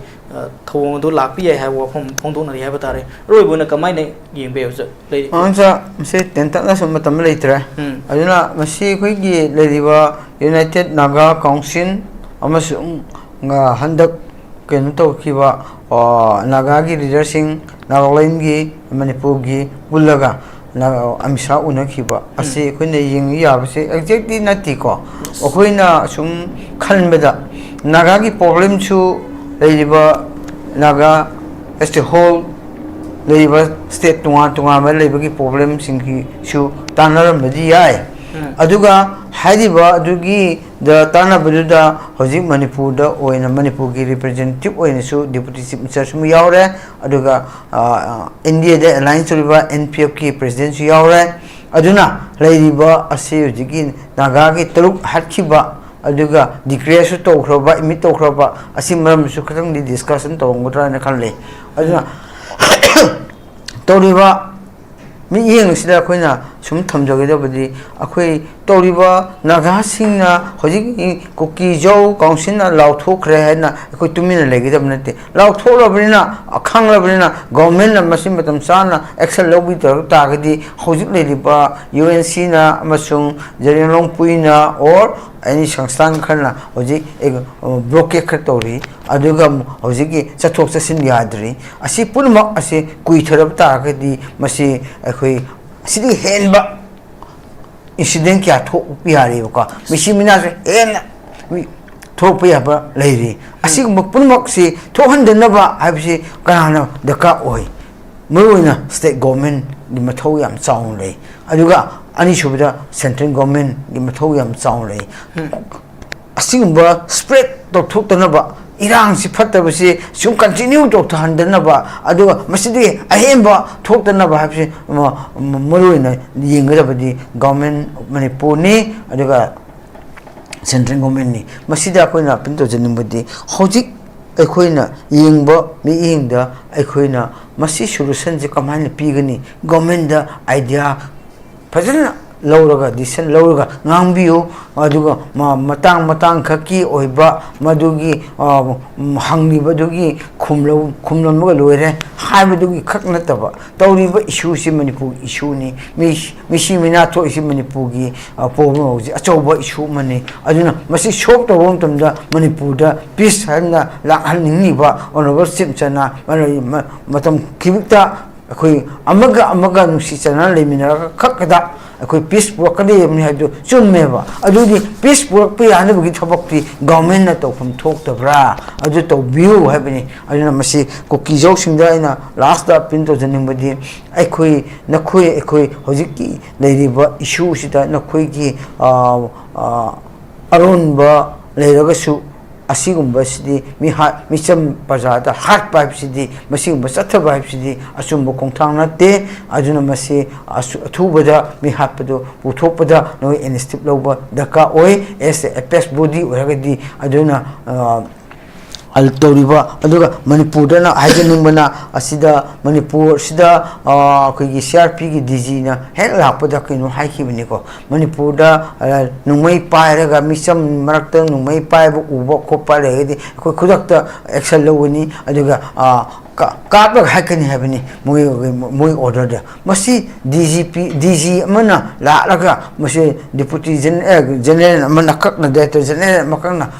thawong do lakpi ai hawa from Pongdong na habatare roi buna kamai ne yeng be usa lady ansa se tentak na sum matam leitre aduna masi khoi gi leiba United Naga Council amasung nga handak ken to kiwa naga gi leadersing Nagaland gi Manipur gi bulaga na amisa unakiba ase khone yeng ya base exactly nati ko okhoina sum khanbeda naga gi problem chu leiba naga as the whole leiba state tunga ma leiba gi problem sing ki chu tanaram bedi yai aduga haidiba adugi the tana beduda hojik manipur da oina manipur gi representative oina su deputy chief minister sum yaure aduga india da alliance riba npf ki president su yaure aduna leiba ase hojiki naga gi taruk hatkiba aduga declare su to khroba imi to khroba asim maram su khatang di discussion to ngotra na khanle aduna toriba mi yeng sida khoina sum thamjoge da budi akhoi toriba naga singna hoji kuki jo council na lauthokre haina akhoi tumina legi da nate lauthora brina akhangla brina government na masim matam sana action lobby ta gadi hoji leliba UNC na amasung Jaringlong puina or any sangstan khana hoji blockade khatori aduga hoji ki chathok chasin yadri asi punma asi kui tharab ta gadi masi akhoi sidi henba incident kya thok piari ko misi mina se en thok piya ba leiri asi punmak si thohan denaba habsi kana daka oi moina state government di mathau yam chaung le aduga ani shubida central government di mathau yam chaung le asi ba spread to thok tanaba irang si fatabasi sum continue to handanaba aduga masidi ahemba thoktanaba habsi moina yengabadi government manipur ni aduga central government ni masida koina pinto janimbadi hojik aikoina yengba mi yengda aikoina masi solution je kamane pigani government da idea fajana lauraga decision lauraga ngangbiu aduga matang khaki oiba madugi hangni badugi khumlam ga loire haibadugi khakna taba tawriba issue si manipur issue ni misi minato isi manipur gi problem ji achoba issue mani aduna masi shop to won tamda manipur da peace hanna la halningi ba honorable simchana matam kibita akhoi amaga nusi chana lemina khakada akhoi peace work ni amni hadu chunmeba adudi peace work pe ane bugi thobakti government na to pham thok tabra adu to view habini aduna masi ko kijau singda ina last da pin to janing badi akhoi nakhoi akhoi hojiki leiriba issue sita nakhoi ki aron ba leiraga su asigumba sidi micham pajada heart pipe sidi masigumba satha pipe sidi asumba kongthang natte aduna masi athubada mi hapado puthopada no instip loba daka oi as a pest body oragadi aduna Altoriba, Aduga, Manipurana, Hajanumana, Asida, Manipur, Sida, CRP, Dizina, Helapadakino, Haikiminico, Manipurda, Numay Piraga, Meecham Marathon, Numay Pai, Ubo Copare, Kudakta, Excelowini, Aduga, Carpet Hacken Heaveny, Muy order. Masi DG Mana, Laga, Masi Deputy General Manakak, Data General Makana.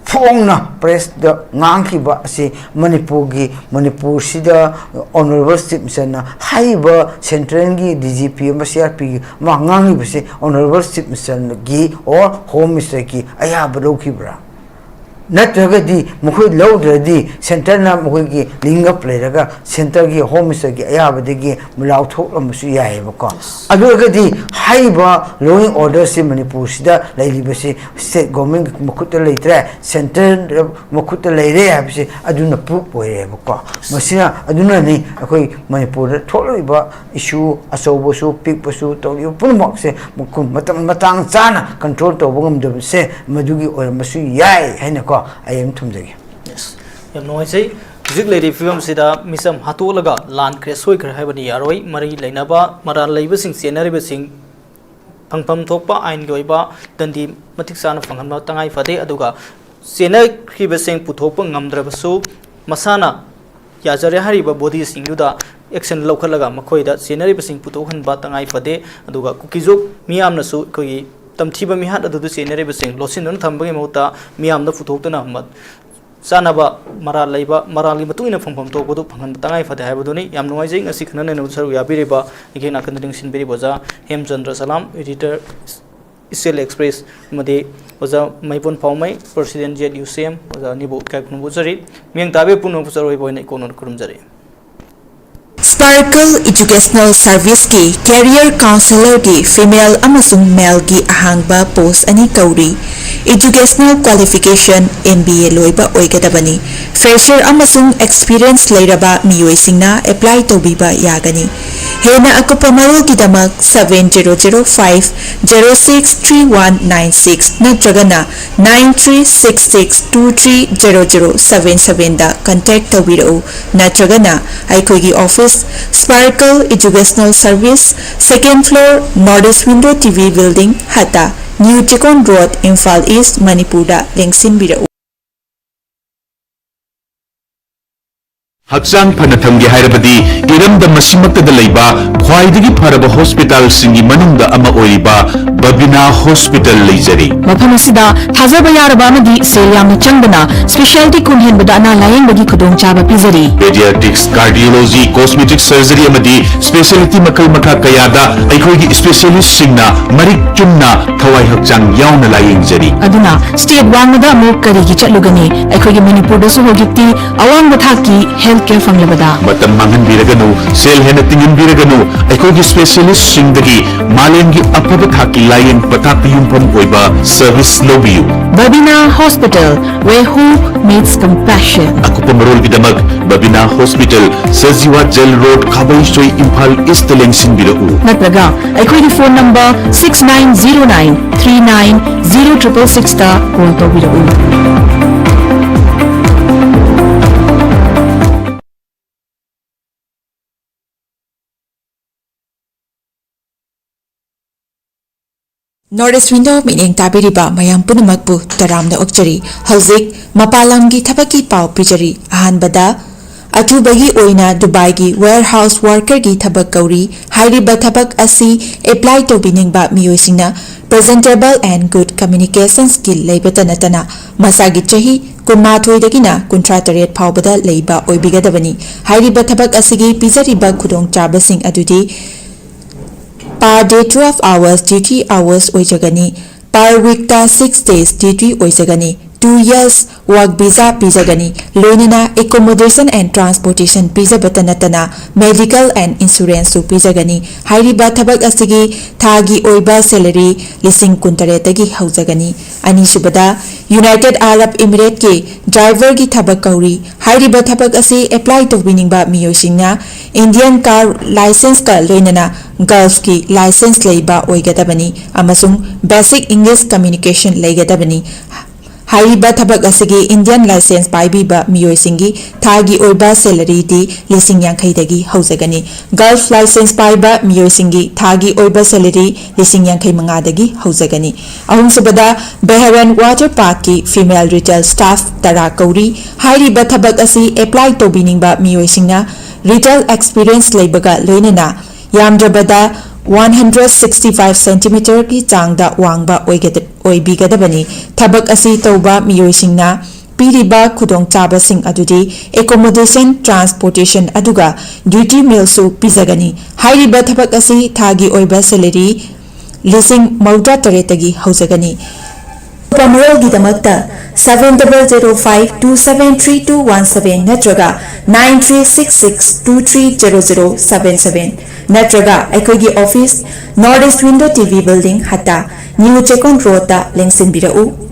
Phongna press the ngangki ba si Manipur sida honorable citizen haiba central gi DGP ma CRP ma ngangi ba si honorable citizen gi or home minister gi aya ba lo ki bra natraga di mukhui lawdra di center na mukhui gi linga play raga center gi home minister gi aya ba de gi mulau thok am su yai ba ko aduga di haiba law and order si Manipur sida laili ba si state government makutta leitre center makutta leire ha si aduna proof oire ba ko masina aduna ni akoi Manipur tholoi ba issue asobo su pick ba su to yu punmak se mukum matang chana control to bungam de se madugi oir masu yai haina ko I am Tumjagi. Yes. Yam noisy. Zik lady film sida Meecham Hattoklaga Lankhre Soikhre Haiba Yaroi, Marie Lainaba, Mara Labasing, Sienari Basing, Pangpam Tokpa, Ain Goiba, Dandi Matiksana Fangama Tangai Fade Aduga, Siena Kribasing Putopa Ngamdrabasu, Masana, Yazare Hariba body singuda, action localaga, Makoida, Sienari Basing Putokan Batangai Fade, Aduga, Kukizo, Miam Nasu, Koi. Tamtiba mi hat adu senere besing losin non thambagi mota miam da futhokna mat sanaba mara leiba marali matuina phangpham to bodu phangan tangai phade haiboduni yam noi jing asi khana ne saru yabiriba ike na kanding sinberi boza HEMCHANDRA SALAM editor ICHEL express made boza MEIBON PHAOMEI president ZUCM boza nibu kaknu bozari miang tabe puno bozaroi boina ikonon kurumjari Sparkle Educational Service ki Career Counselor ki Female amasung Male ki ahangba post ani kauri Educational Qualification MBA loiba oigadabani Fresher amasung Experience leiraba miyoisingna apply tobiba yagani Hena akupamarul kidamak 7005063196 natragana 9366230077 da contact tawiro natragana aikogi office Sparkle Educational Service, 2nd floor, Northeast Window TV Building, Hata, New Tikon Road, Imphal East, Manipur, Lengsin Bira. Hakchang Panatamgi Hairabadi, Iram the Masimakta the Laiba, Kwaidigi Paraba Hospital Singi Manunda Ama Oriba, Babina Hospital Lizari. Mapamasida, Hazaba Yarabamadi, Seriam Chandana, Specialty Kunhin Badana Layang Bagi Kudong Chaba Pizari. Pediatrics, Cardiology, Cosmetic Surgery Amadi, Specialty Makal Maka Kayada, Aikogi Specialist Singna, Marik Chumna, Kawai Hakchang Yauna Laying Zari. Aduna, State Wangada Mukari Chalugani, Aikogi Manipur Hogiti, Awang Bataki, Healthcare from Labada. Matam Mangan Biraganu, Sel Henating Biraganu, Aikogi Specialist Singdagi, Malengi Apabataki Lion Patapiyum Pam Oiba, Service Lobby. Babina Hospital, where hope meets compassion. Akupamarol Vidamag, Babina Hospital, Saziwa Gel Road, Kabay Soy Imphal East Lengsin Birau. Natraga, Aikogi phone number 6909390666 da call to Birau. Northeast Window meaning Tabiriba, Mayam Punamakbu, Taramda Okchari, Halzik, Mapalamgi Tabaki Pau Pijari, Ahan Bada, Atubagi Oina, Dubai warehouse worker gi Tabak Gauri, Hairiba Tabak Asi, apply to Biningba Miyosina, presentable and good communication skill Leibatanatana, Masagi Chahi, Kunmatoi Dagina, Contratariat Paubada, Leiba, Oibigadabani, Hairiba Tabak Asigi, Pizariba Kudong Chabasing Adudi. Per day 12 hours duty hours oijagani, per week ta 6 days duty oijagani, 2 years work visa pizagani, loinana accommodation and transportation pizza batanatana, medical and insurance su pizagani, hairiba thabak asigi thagi oiba salary lising kuntaretagi haujagani, anisubada United Arab Emirates ke driver ki thabak kauri, hairiba thabak asi apply to winingba miyosingna Indian car license ka loinana Gulf ki license leiba oigadabani amasung basic English communication leigadabani Haiba tabak asigi Indian license paibiba miyoisingi thagi oiba salary di lising yankhaidagi hauzagani. Gulf license paiba miyoisingi thagi oiba salary lising yankhai mangadagi hauzagani. Ahum subada Beharan Water Park ki female retail staff tara kauri haiba tabak asi apply to biningba miyoisingna retail experience leibaga loinena yamdrabada 165 cm ki changda wangba oibigadabani thabak asi tauba miyoisingna piriba khudong chaba sing adudi accommodation transportation aduga duty meal su pizagani hairiba thabak asi thagi oiba salary lising mauda taretagi hauzagani Pamarol Gidamakta 7005273217 Natraga 9366230077 Natraga Aikogi Office Northeast Window TV Building Hatta New Chekon Road da Lengsin Birau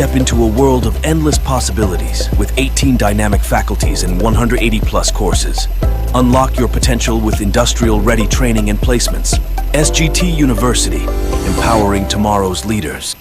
Step into a world of endless possibilities with 18 dynamic faculties and 180 plus courses. Unlock your potential with industrial-ready training and placements. SGT University, empowering tomorrow's leaders.